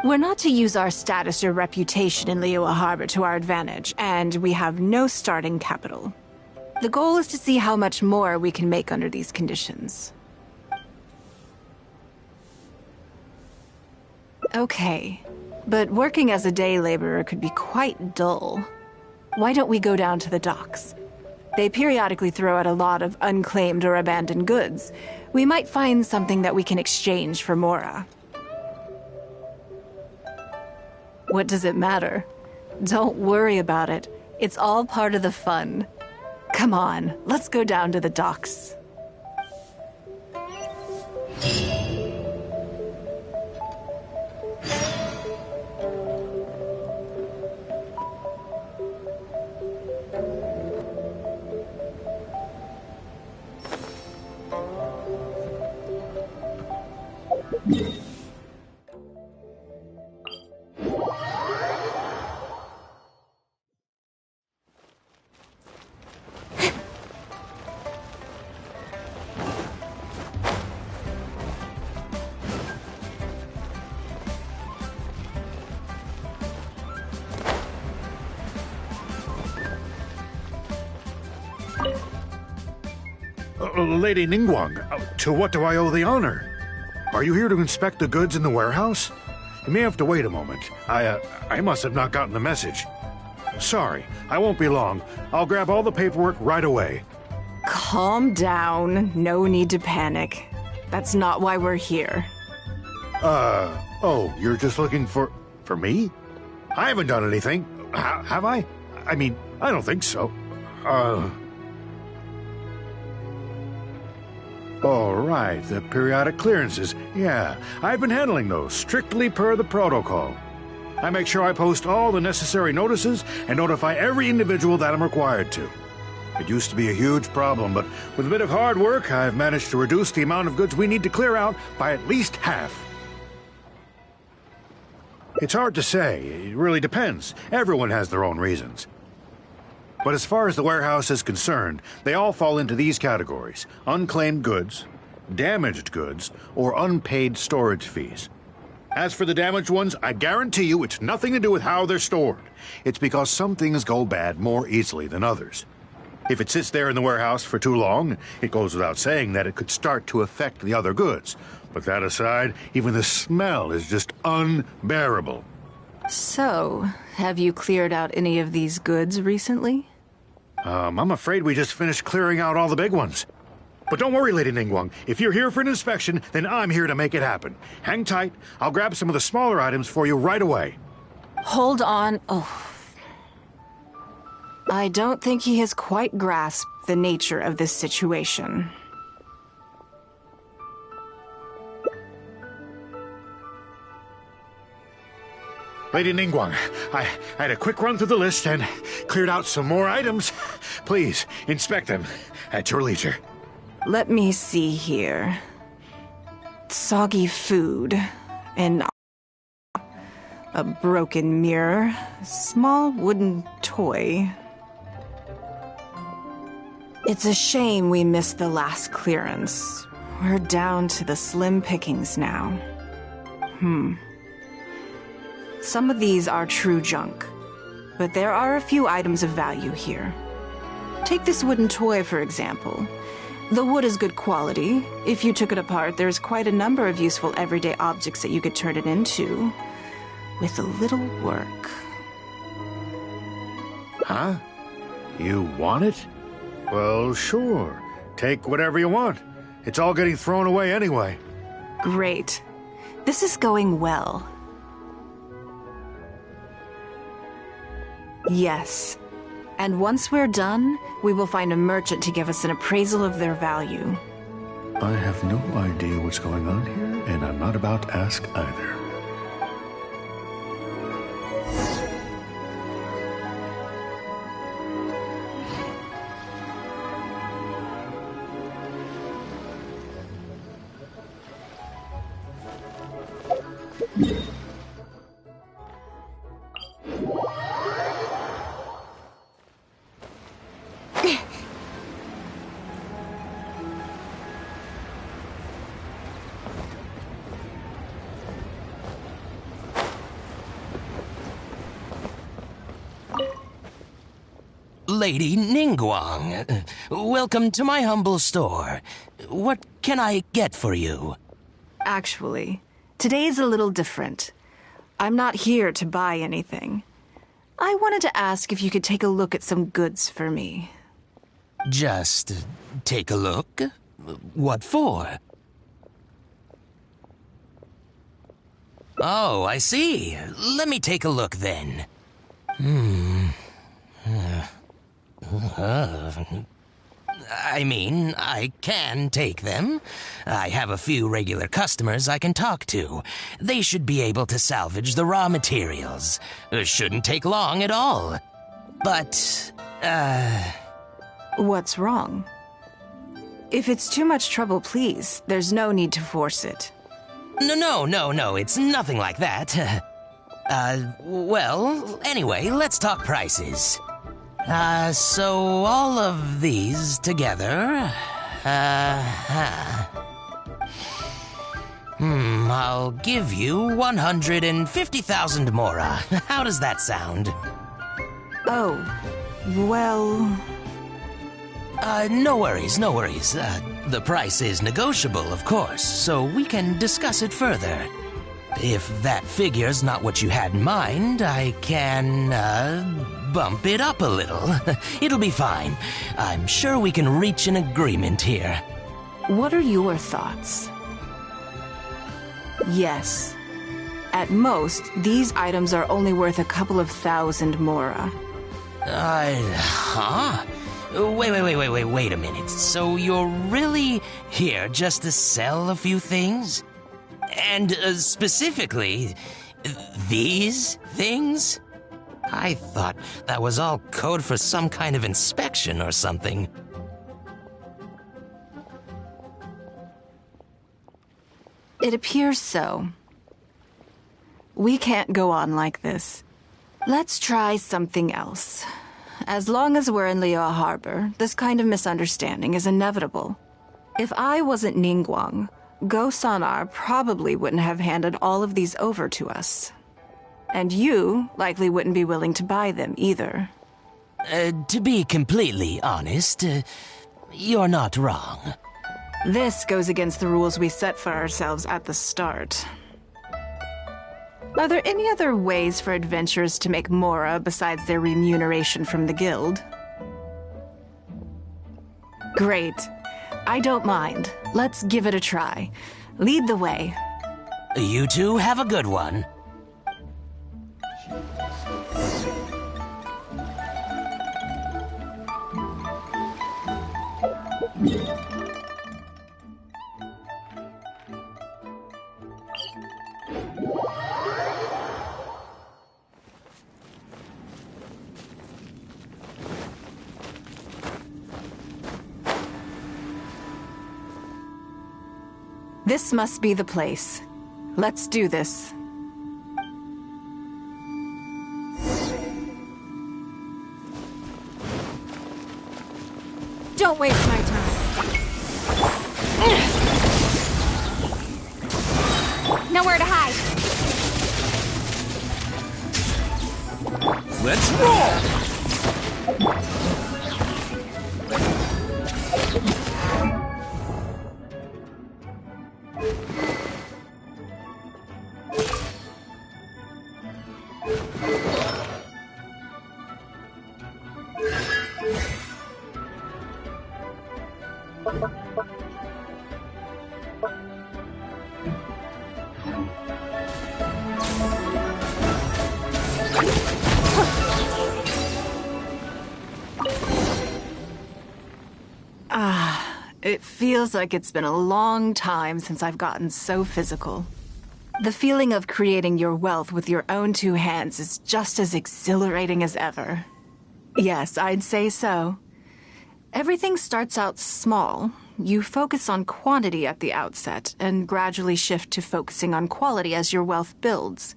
We're not to use our status or reputation in Liyue Harbor to our advantage, and we have no starting capital. The goal is to see how much more we can make under these conditions. Okay, but working as a day laborer could be quite dull. Why don't we go down to the docks? They periodically throw out a lot of unclaimed or abandoned goods. We might find something that we can exchange for Mora. What does it matter? Don't worry about it. It's all part of the fun. Come on, let's go down to the docks. Lady Ningguang, to what do I owe the honor? Are you here to inspect the goods in the warehouse? You may have to wait a moment. I must have not gotten the message. Sorry, I won't be long. I'll grab all the paperwork right away. Calm down. No need to panic. That's not why we're here. Oh, you're just looking for me? I haven't done anything. Have I? I mean, I don't think so. All right, the periodic clearances. Yeah, I've been handling those, strictly per the protocol. I make sure I post all the necessary notices and notify every individual that I'm required to. It used to be a huge problem, but with a bit of hard work, I've managed to reduce the amount of goods we need to clear out by at least half. It's hard to say. It really depends. Everyone has their own reasons. But as far as the warehouse is concerned, they all fall into these categories: unclaimed goods, damaged goods, or unpaid storage fees. As for the damaged ones, I guarantee you it's nothing to do with how they're stored. It's because some things go bad more easily than others. If it sits there in the warehouse for too long, it goes without saying that it could start to affect the other goods. But that aside, even the smell is just unbearable. So, have you cleared out any of these goods recently? I'm afraid we just finished clearing out all the big ones. But don't worry, Lady Ningguang. If you're here for an inspection, then I'm here to make it happen. Hang tight. I'll grab some of the smaller items for you right away. Hold on. Oh. I don't think he has quite grasped the nature of this situation. Lady Ningguang, I had a quick run through the list and cleared out some more items. Please, inspect them at your leisure. Let me see here. Soggy food, a broken mirror, small wooden toy. It's a shame we missed the last clearance. We're down to the slim pickings now. Some of these are true junk, but there are a few items of value here. Take this wooden toy, for example. The wood is good quality. If you took it apart, there's quite a number of useful everyday objects that you could turn it into, with a little work. Huh? You want it? Well, sure. Take whatever you want. It's all getting thrown away anyway. Great. This is going well. Yes. And once we're done, we will find a merchant to give us an appraisal of their value. I have no idea what's going on here, and I'm not about to ask either. Lady Ningguang, welcome to my humble store. What can I get for you? Actually, today's a little different. I'm not here to buy anything. I wanted to ask if you could take a look at some goods for me. Just take a look? What for? Oh, I see. Let me take a look then. I mean, I can take them. I have a few regular customers I can talk to. They should be able to salvage the raw materials. It shouldn't take long at all. But, What's wrong? If it's too much trouble, please, there's no need to force it. No, it's nothing like that. Well, anyway, let's talk prices. So all of these together, I'll give you 150,000 mora. How does that sound? Oh, well... No worries. The price is negotiable, of course, so we can discuss it further. If that figure's not what you had in mind, I can, bump it up a little. It'll be fine. I'm sure we can reach an agreement here. What are your thoughts? Yes. At most, these items are only worth a couple of thousand mora. Huh? Wait a minute. So you're really here just to sell a few things? And specifically, these things? I thought that was all code for some kind of inspection or something. It appears so. We can't go on like this. Let's try something else. As long as we're in Liyue Harbor, this kind of misunderstanding is inevitable. If I wasn't Ningguang, Go Sonar probably wouldn't have handed all of these over to us. And you likely wouldn't be willing to buy them either. To be completely honest, you're not wrong. This goes against the rules we set for ourselves at the start. Are there any other ways for adventurers to make mora besides their remuneration from the guild? Great. I don't mind. Let's give it a try. Lead the way. You two have a good one. This must be the place. Let's do this. Don't waste my time. Nowhere to hide. Let's roll! It feels like it's been a long time since I've gotten so physical. The feeling of creating your wealth with your own two hands is just as exhilarating as ever. Yes, I'd say so. Everything starts out small. You focus on quantity at the outset, and gradually shift to focusing on quality as your wealth builds.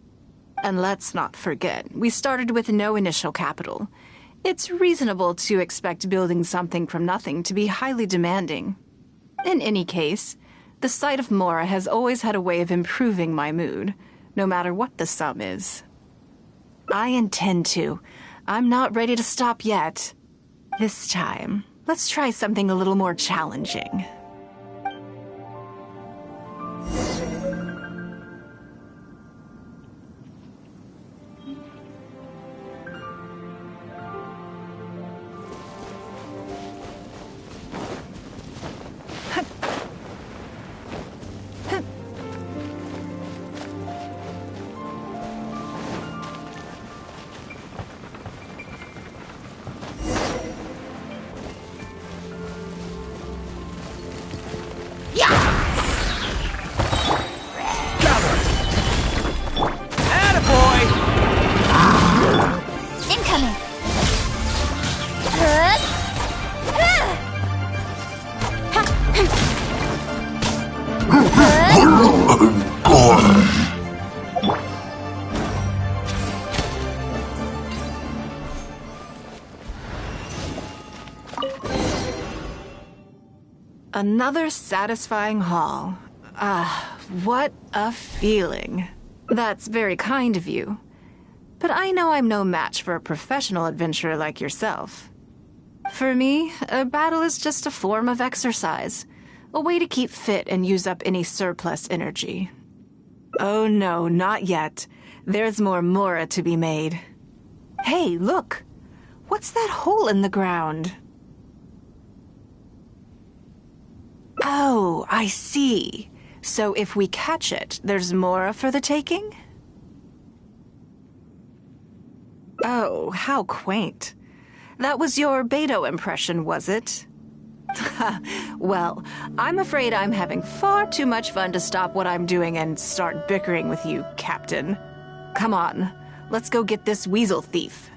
And let's not forget, we started with no initial capital. It's reasonable to expect building something from nothing to be highly demanding. In any case, the sight of Mora has always had a way of improving my mood, no matter what the sum is. I intend to. I'm not ready to stop yet. This time, let's try something a little more challenging. Another satisfying haul. What a feeling. That's very kind of you. But I know I'm no match for a professional adventurer like yourself. For me, a battle is just a form of exercise, a way to keep fit and use up any surplus energy. Oh no, not yet. There's more Mora to be made. Hey, look! What's that hole in the ground? Oh, I see. So if we catch it, there's Mora for the taking? Oh, how quaint. That was your Beto impression, was it? Well, I'm afraid I'm having far too much fun to stop what I'm doing and start bickering with you, Captain. Come on, let's go get this weasel thief.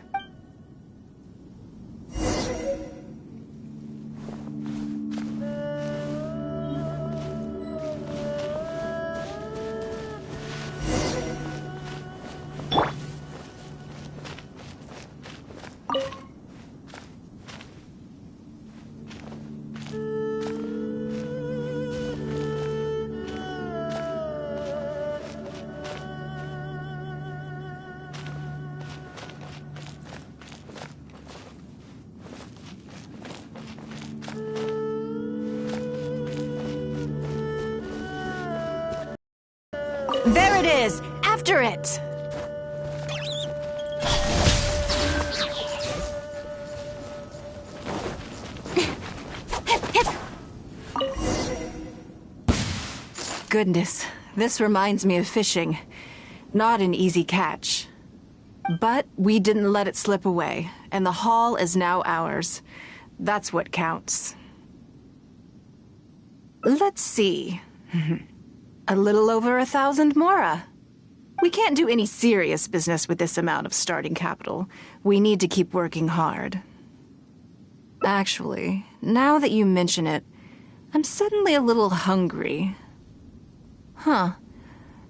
There it is! After it! Goodness, this reminds me of fishing. Not an easy catch. But we didn't let it slip away, and the haul is now ours. That's what counts. Let's see. A little over 1,000 Mora. We can't do any serious business with this amount of starting capital. We need to keep working hard. Actually, now that you mention it, I'm suddenly a little hungry. Huh.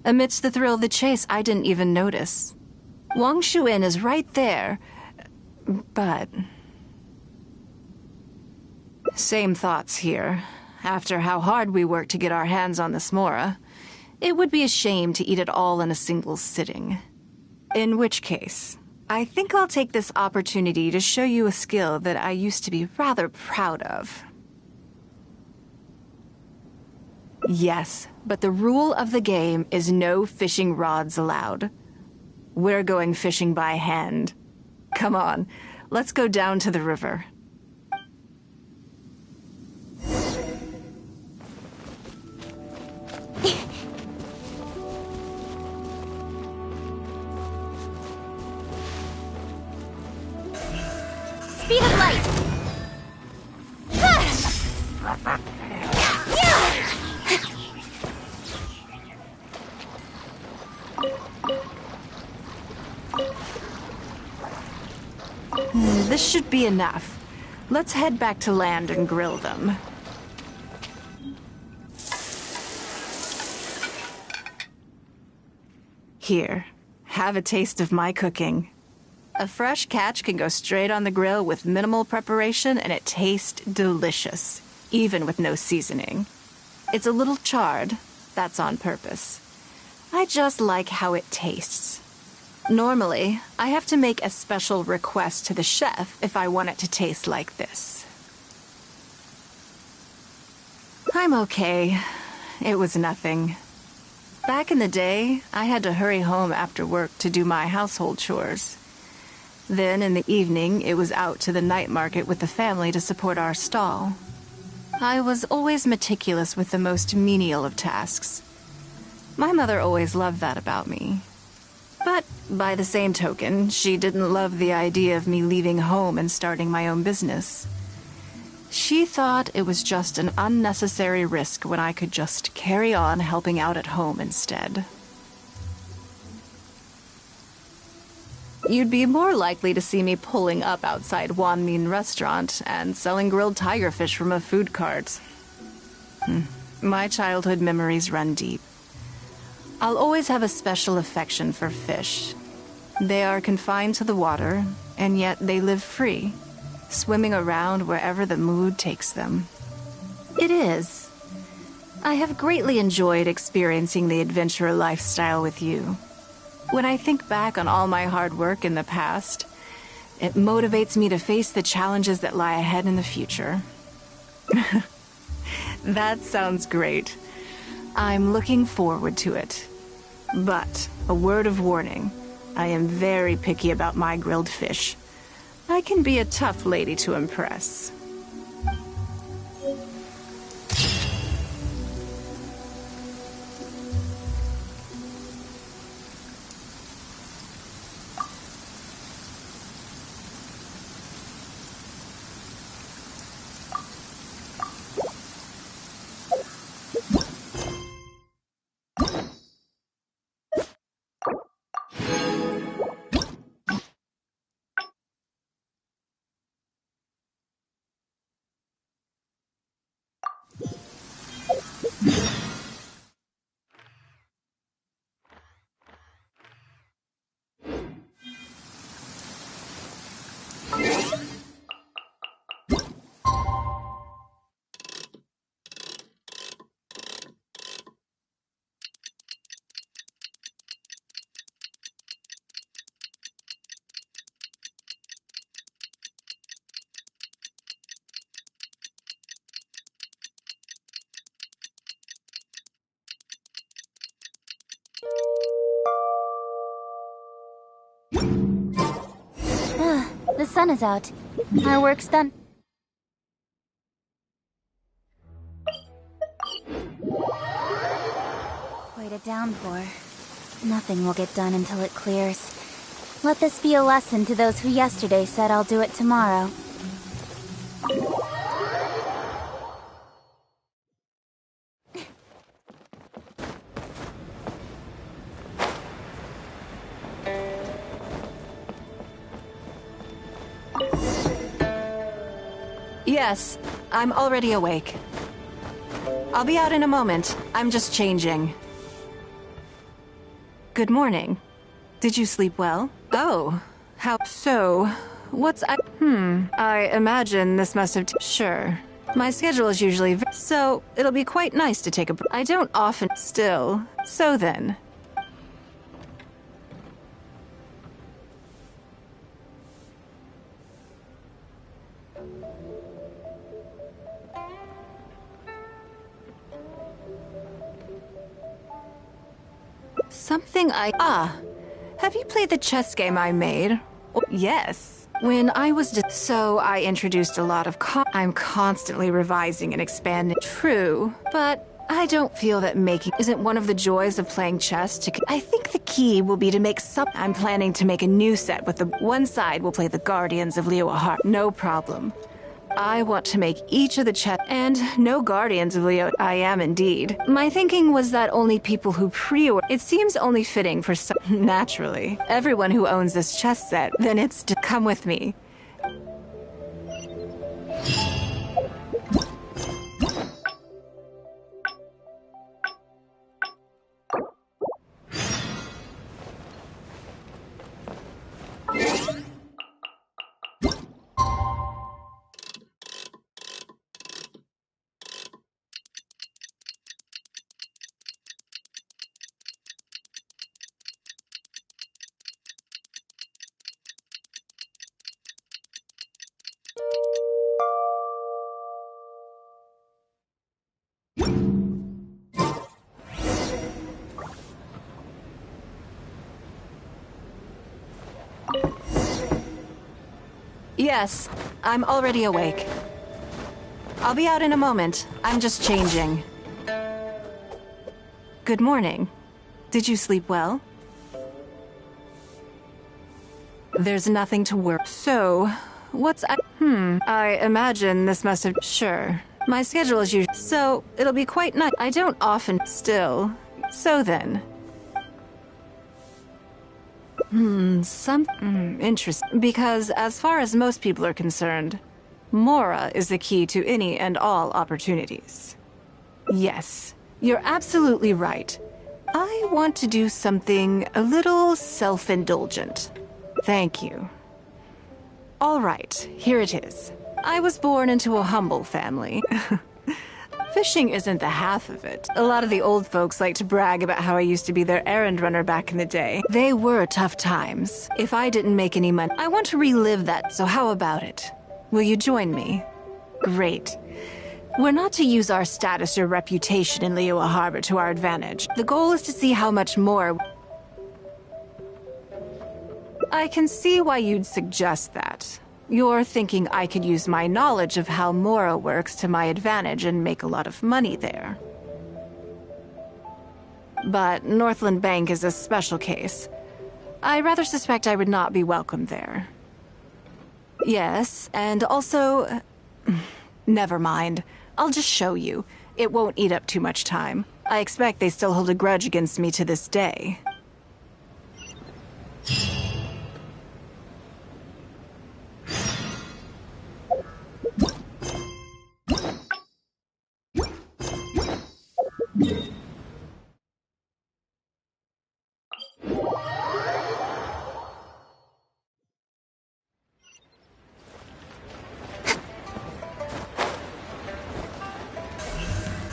Amidst the thrill of the chase, I didn't even notice. Wangshu Inn is right there, but... Same thoughts here. After how hard we worked to get our hands on this Mora, it would be a shame to eat it all in a single sitting. In which case, I think I'll take this opportunity to show you a skill that I used to be rather proud of. Yes, but the rule of the game is no fishing rods allowed. We're going fishing by hand. Come on, let's go down to the river. speed of light! This should be enough. Let's head back to land and grill them. Here, have a taste of my cooking. A fresh catch can go straight on the grill with minimal preparation and it tastes delicious, even with no seasoning. It's a little charred, that's on purpose. I just like how it tastes. Normally, I have to make a special request to the chef if I want it to taste like this. I'm okay. It was nothing. Back in the day, I had to hurry home after work to do my household chores. Then in the evening, it was out to the night market with the family to support our stall. I was always meticulous with the most menial of tasks. My mother always loved that about me. But by the same token, she didn't love the idea of me leaving home and starting my own business. She thought it was just an unnecessary risk when I could just carry on helping out at home instead. You'd be more likely to see me pulling up outside Wan Min restaurant and selling grilled tigerfish from a food cart. My childhood memories run deep. I'll always have a special affection for fish. They are confined to the water, and yet they live free, swimming around wherever the mood takes them. It is. I have greatly enjoyed experiencing the adventurer lifestyle with you. When I think back on all my hard work in the past, it motivates me to face the challenges that lie ahead in the future. That sounds great. I'm looking forward to it. But, a word of warning, I am very picky about my grilled fish. I can be a tough lady to impress. The sun is out. Our work's done. Quite a downpour. Nothing will get done until it clears. Let this be a lesson to those who yesterday said I'll do it tomorrow. Yes, I'm already awake. I'll be out in a moment. I'm just changing. Good morning. Did you sleep well? Oh, how so? What's I imagine this must have sure. My schedule is usually so it'll be quite nice to take a I don't often still. So then. Something have you played the chess game I made? Yes. When I was so I introduced a lot of I'm constantly revising and expanding. True, but I don't feel that making isn't one of the joys of playing chess. I think the key will be to make some. I'm planning to make a new set with the one side will play the Guardians of Liyue Harbor. No problem. I want to make each of the chess and no Guardians of Liyue. I am indeed. My thinking was that only people who pre-order. It seems only fitting for some. Naturally, everyone who owns this chess set. Then it's to come with me. Yes, I'm already awake. I'll be out in a moment. I'm just changing. Good morning. Did you sleep well? There's nothing to worry. So, I imagine this must have. Sure. My schedule is usual. So, it'll be quite nice. I don't often. Still. So then. Interesting. Because as far as most people are concerned, Mora is the key to any and all opportunities. Yes, you're absolutely right. I want to do something a little self-indulgent. Thank you. All right, here it is. I was born into a humble family. Fishing isn't the half of it. A lot of the old folks like to brag about how I used to be their errand runner back in the day. They were tough times. If I didn't make any money, I want to relive that, so how about it? Will you join me? Great. We're not to use our status or reputation in Liyue Harbor to our advantage. The goal is to see how much more... I can see why you'd suggest that. You're thinking I could use my knowledge of how Mora works to my advantage and make a lot of money there. But Northland Bank is a special case. I rather suspect I would not be welcome there. Yes, and also... Never mind. I'll just show you. It won't eat up too much time. I expect they still hold a grudge against me to this day.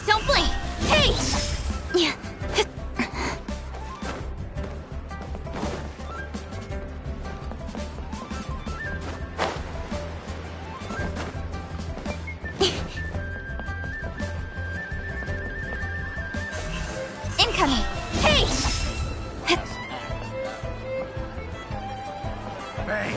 Don't blink! Hey! Incoming! Hey! Bang!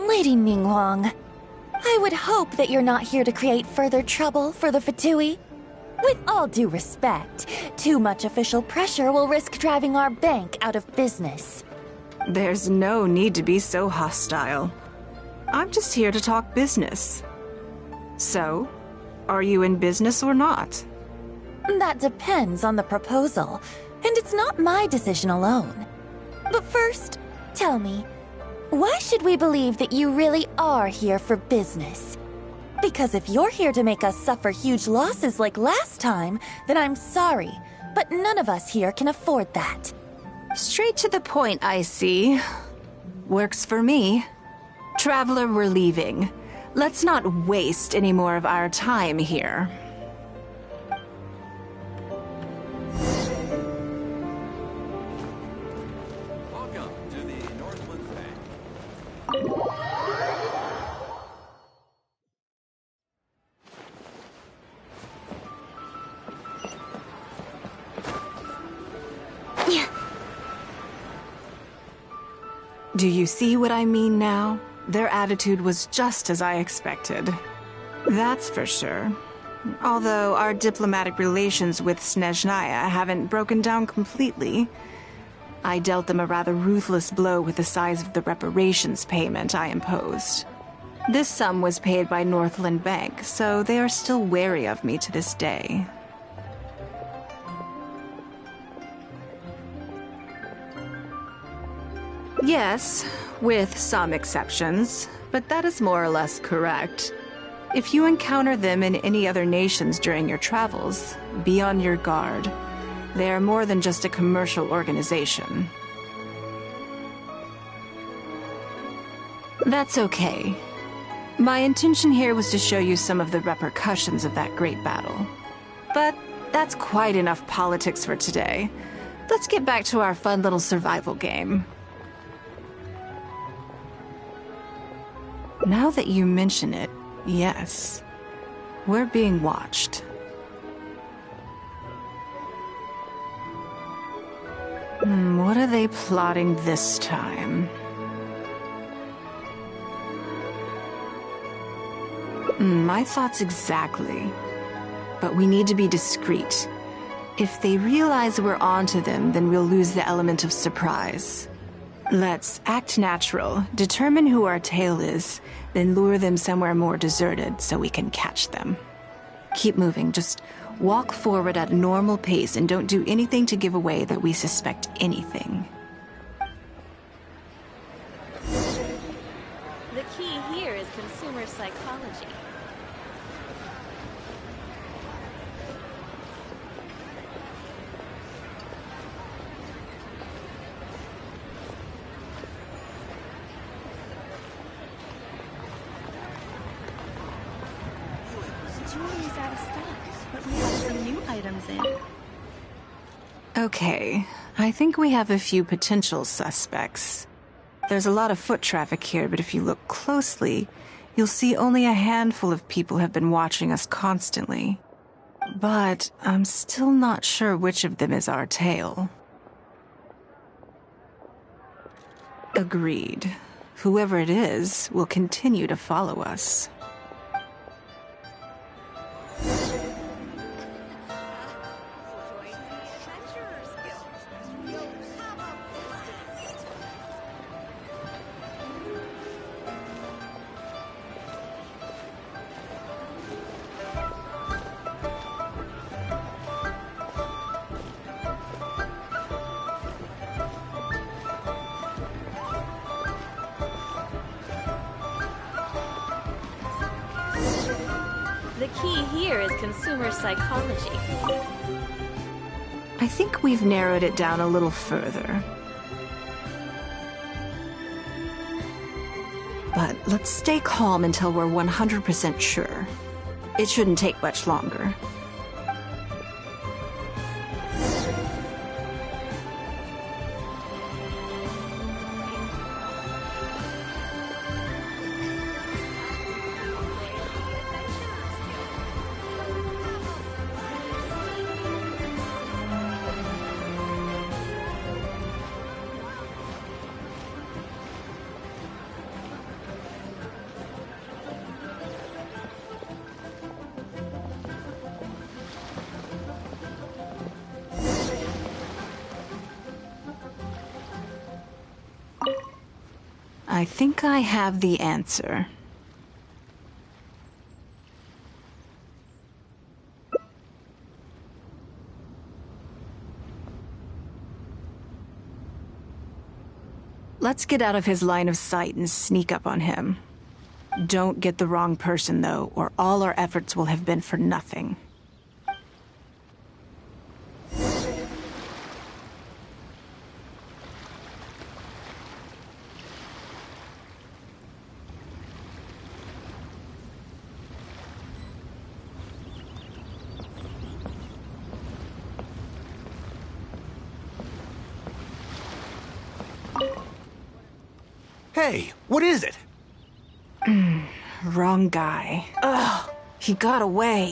Lady Ningguang, I would hope that you're not here to create further trouble for the Fatui. With all due respect, too much official pressure will risk driving our bank out of business. There's no need to be so hostile. I'm just here to talk business. So, are you in business or not? That depends on the proposal, and it's not my decision alone. But first, tell me, why should we believe that you really are here for business? Because if you're here to make us suffer huge losses like last time, then I'm sorry, but none of us here can afford that. Straight to the point, I see. Works for me. Traveler, we're leaving. Let's not waste any more of our time here. Welcome to the Northland Bank. Do you see what I mean now? Their attitude was just as I expected. That's for sure. Although our diplomatic relations with Snezhnaya haven't broken down completely. I dealt them a rather ruthless blow with the size of the reparations payment I imposed. This sum was paid by Northland Bank, so they are still wary of me to this day. Yes, with some exceptions, but that is more or less correct. If you encounter them in any other nations during your travels, be on your guard. They are more than just a commercial organization. That's okay. My intention here was to show you some of the repercussions of that great battle. But that's quite enough politics for today. Let's get back to our fun little survival game. Now that you mention it, yes, we're being watched. What are they plotting this time? My thoughts exactly. But we need to be discreet. If they realize we're onto them, then we'll lose the element of surprise. Let's act natural, determine who our tail is, then lure them somewhere more deserted so we can catch them. Keep moving, just walk forward at a normal pace and don't do anything to give away that we suspect anything. The key here is consumer psychology. Jewelry's out of stock, but we have some new items in. Okay, I think we have a few potential suspects. There's a lot of foot traffic here, but if you look closely, you'll see only a handful of people have been watching us constantly. But I'm still not sure which of them is our tail. Agreed. Whoever it is will continue to follow us. The key here is consumer psychology. I think we've narrowed it down a little further. But let's stay calm until we're 100% sure. It shouldn't take much longer. I think I have the answer. Let's get out of his line of sight and sneak up on him. Don't get the wrong person, though, or all our efforts will have been for nothing. Hey, what is it? Wrong guy. Ugh, he got away.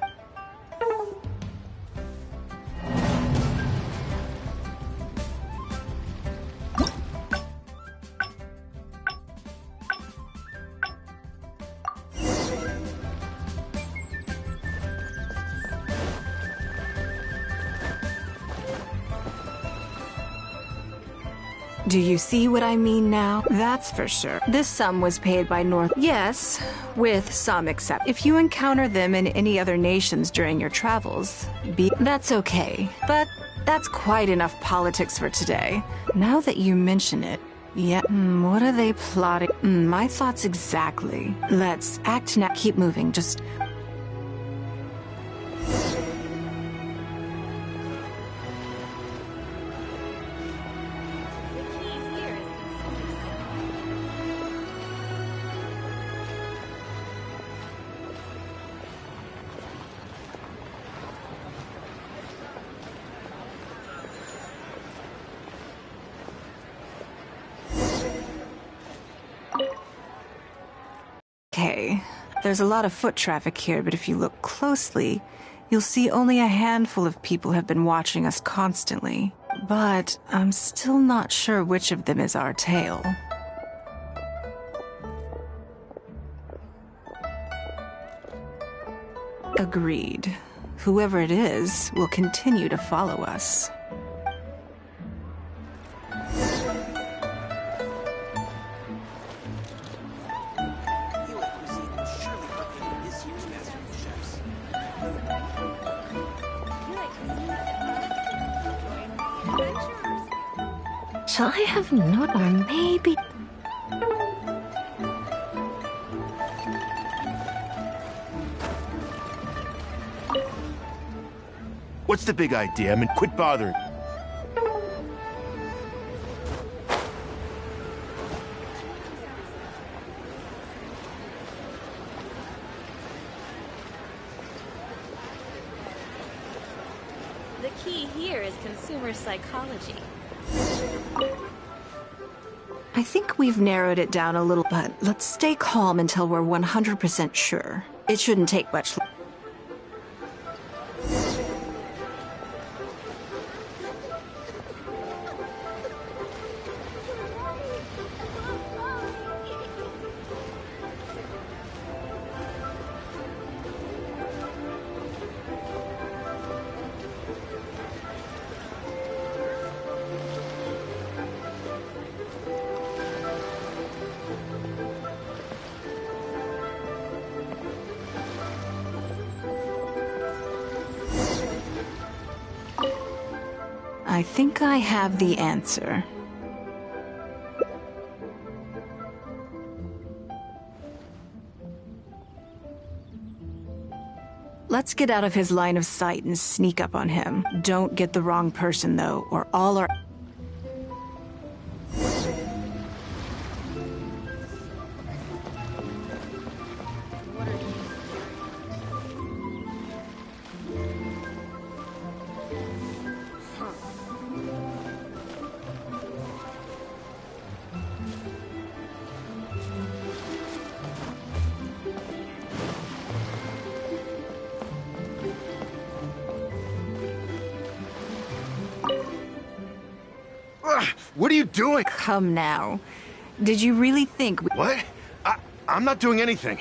Do you see what I mean now? That's for sure. This sum was paid by North. Yes, with some except. If you encounter them in any other nations during your travels, that's okay. But that's quite enough politics for today. Now that you mention it, yeah, what are they plotting? My thoughts exactly. Let's act now. Keep moving, just... Okay, there's a lot of foot traffic here, but if you look closely, you'll see only a handful of people have been watching us constantly. But I'm still not sure which of them is our tail. Agreed. Whoever it is will continue to follow us. Shall I have not, or maybe... What's the big idea? I mean, quit bothering. The key here is consumer psychology. I think we've narrowed it down a little, but let's stay calm until we're 100% sure. It shouldn't take much. I think I have the answer. Let's get out of his line of sight and sneak up on him. Don't get the wrong person, though, or all our... What are you doing? Come now. Did you really think... What? I'm not doing anything.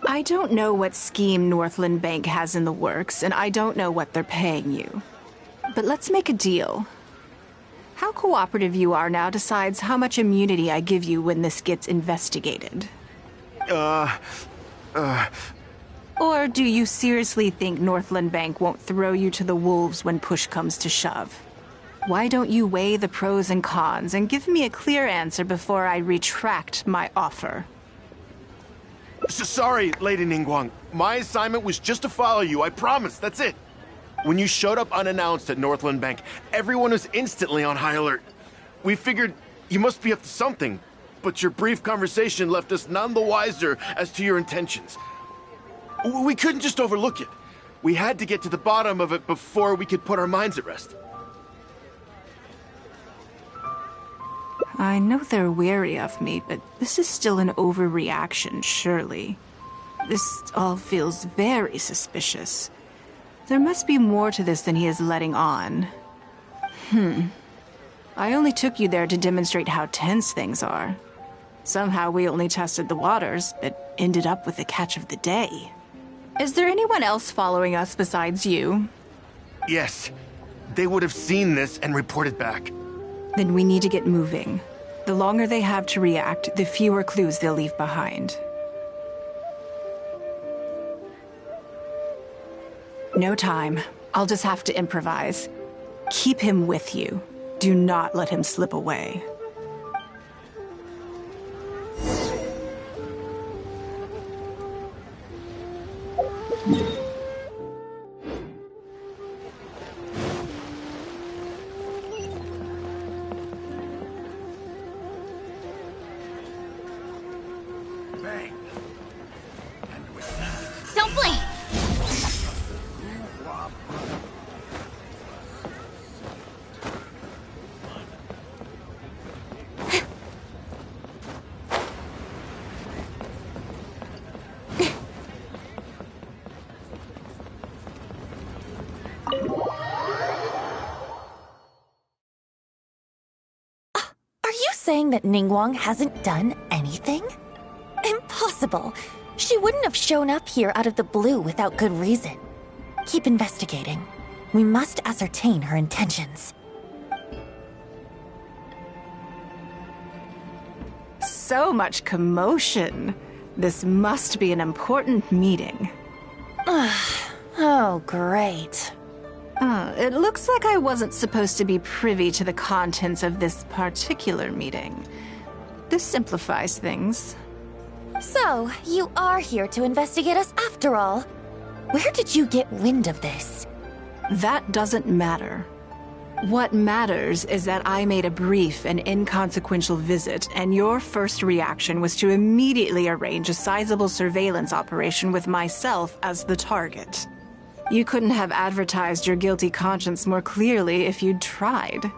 I don't know what scheme Northland Bank has in the works, and I don't know what they're paying you. But let's make a deal. How cooperative you are now decides how much immunity I give you when this gets investigated. Or do you seriously think Northland Bank won't throw you to the wolves when push comes to shove? Why don't you weigh the pros and cons and give me a clear answer before I retract my offer? Sorry, Lady Ningguang. My assignment was just to follow you, I promise, that's it. When you showed up unannounced at Northland Bank, everyone was instantly on high alert. We figured you must be up to something, but your brief conversation left us none the wiser as to your intentions. We couldn't just overlook it. We had to get to the bottom of it before we could put our minds at rest. I know they're wary of me, but this is still an overreaction, surely. This all feels very suspicious. There must be more to this than he is letting on. I only took you there to demonstrate how tense things are. Somehow we only tested the waters, but ended up with the catch of the day. Is there anyone else following us besides you? Yes. They would have seen this and reported back. Then we need to get moving. The longer they have to react, the fewer clues they'll leave behind. No time. I'll just have to improvise. Keep him with you. Do not let him slip away. Don't blink! Are you saying that Ningguang hasn't done anything? Impossible. She wouldn't have shown up here out of the blue without good reason. Keep investigating. We must ascertain her intentions. So much commotion. This must be an important meeting. Oh, great. It looks like I wasn't supposed to be privy to the contents of this particular meeting. This simplifies things. So, you are here to investigate us after all. Where did you get wind of this? That doesn't matter. What matters is that I made a brief and inconsequential visit, and your first reaction was to immediately arrange a sizable surveillance operation with myself as the target. You couldn't have advertised your guilty conscience more clearly if you'd tried.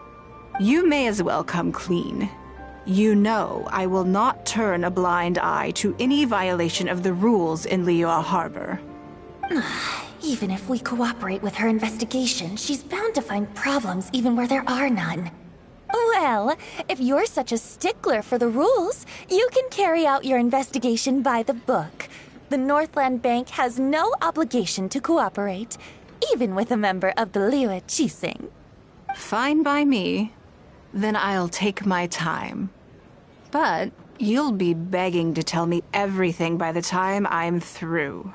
You may as well come clean. You know I will not turn a blind eye to any violation of the rules in Liyue Harbor. Even if we cooperate with her investigation, she's bound to find problems even where there are none. Well, if you're such a stickler for the rules, you can carry out your investigation by the book. The Northland Bank has no obligation to cooperate, even with a member of the Liyue Qixing. Fine by me. Then I'll take my time. But you'll be begging to tell me everything by the time I'm through.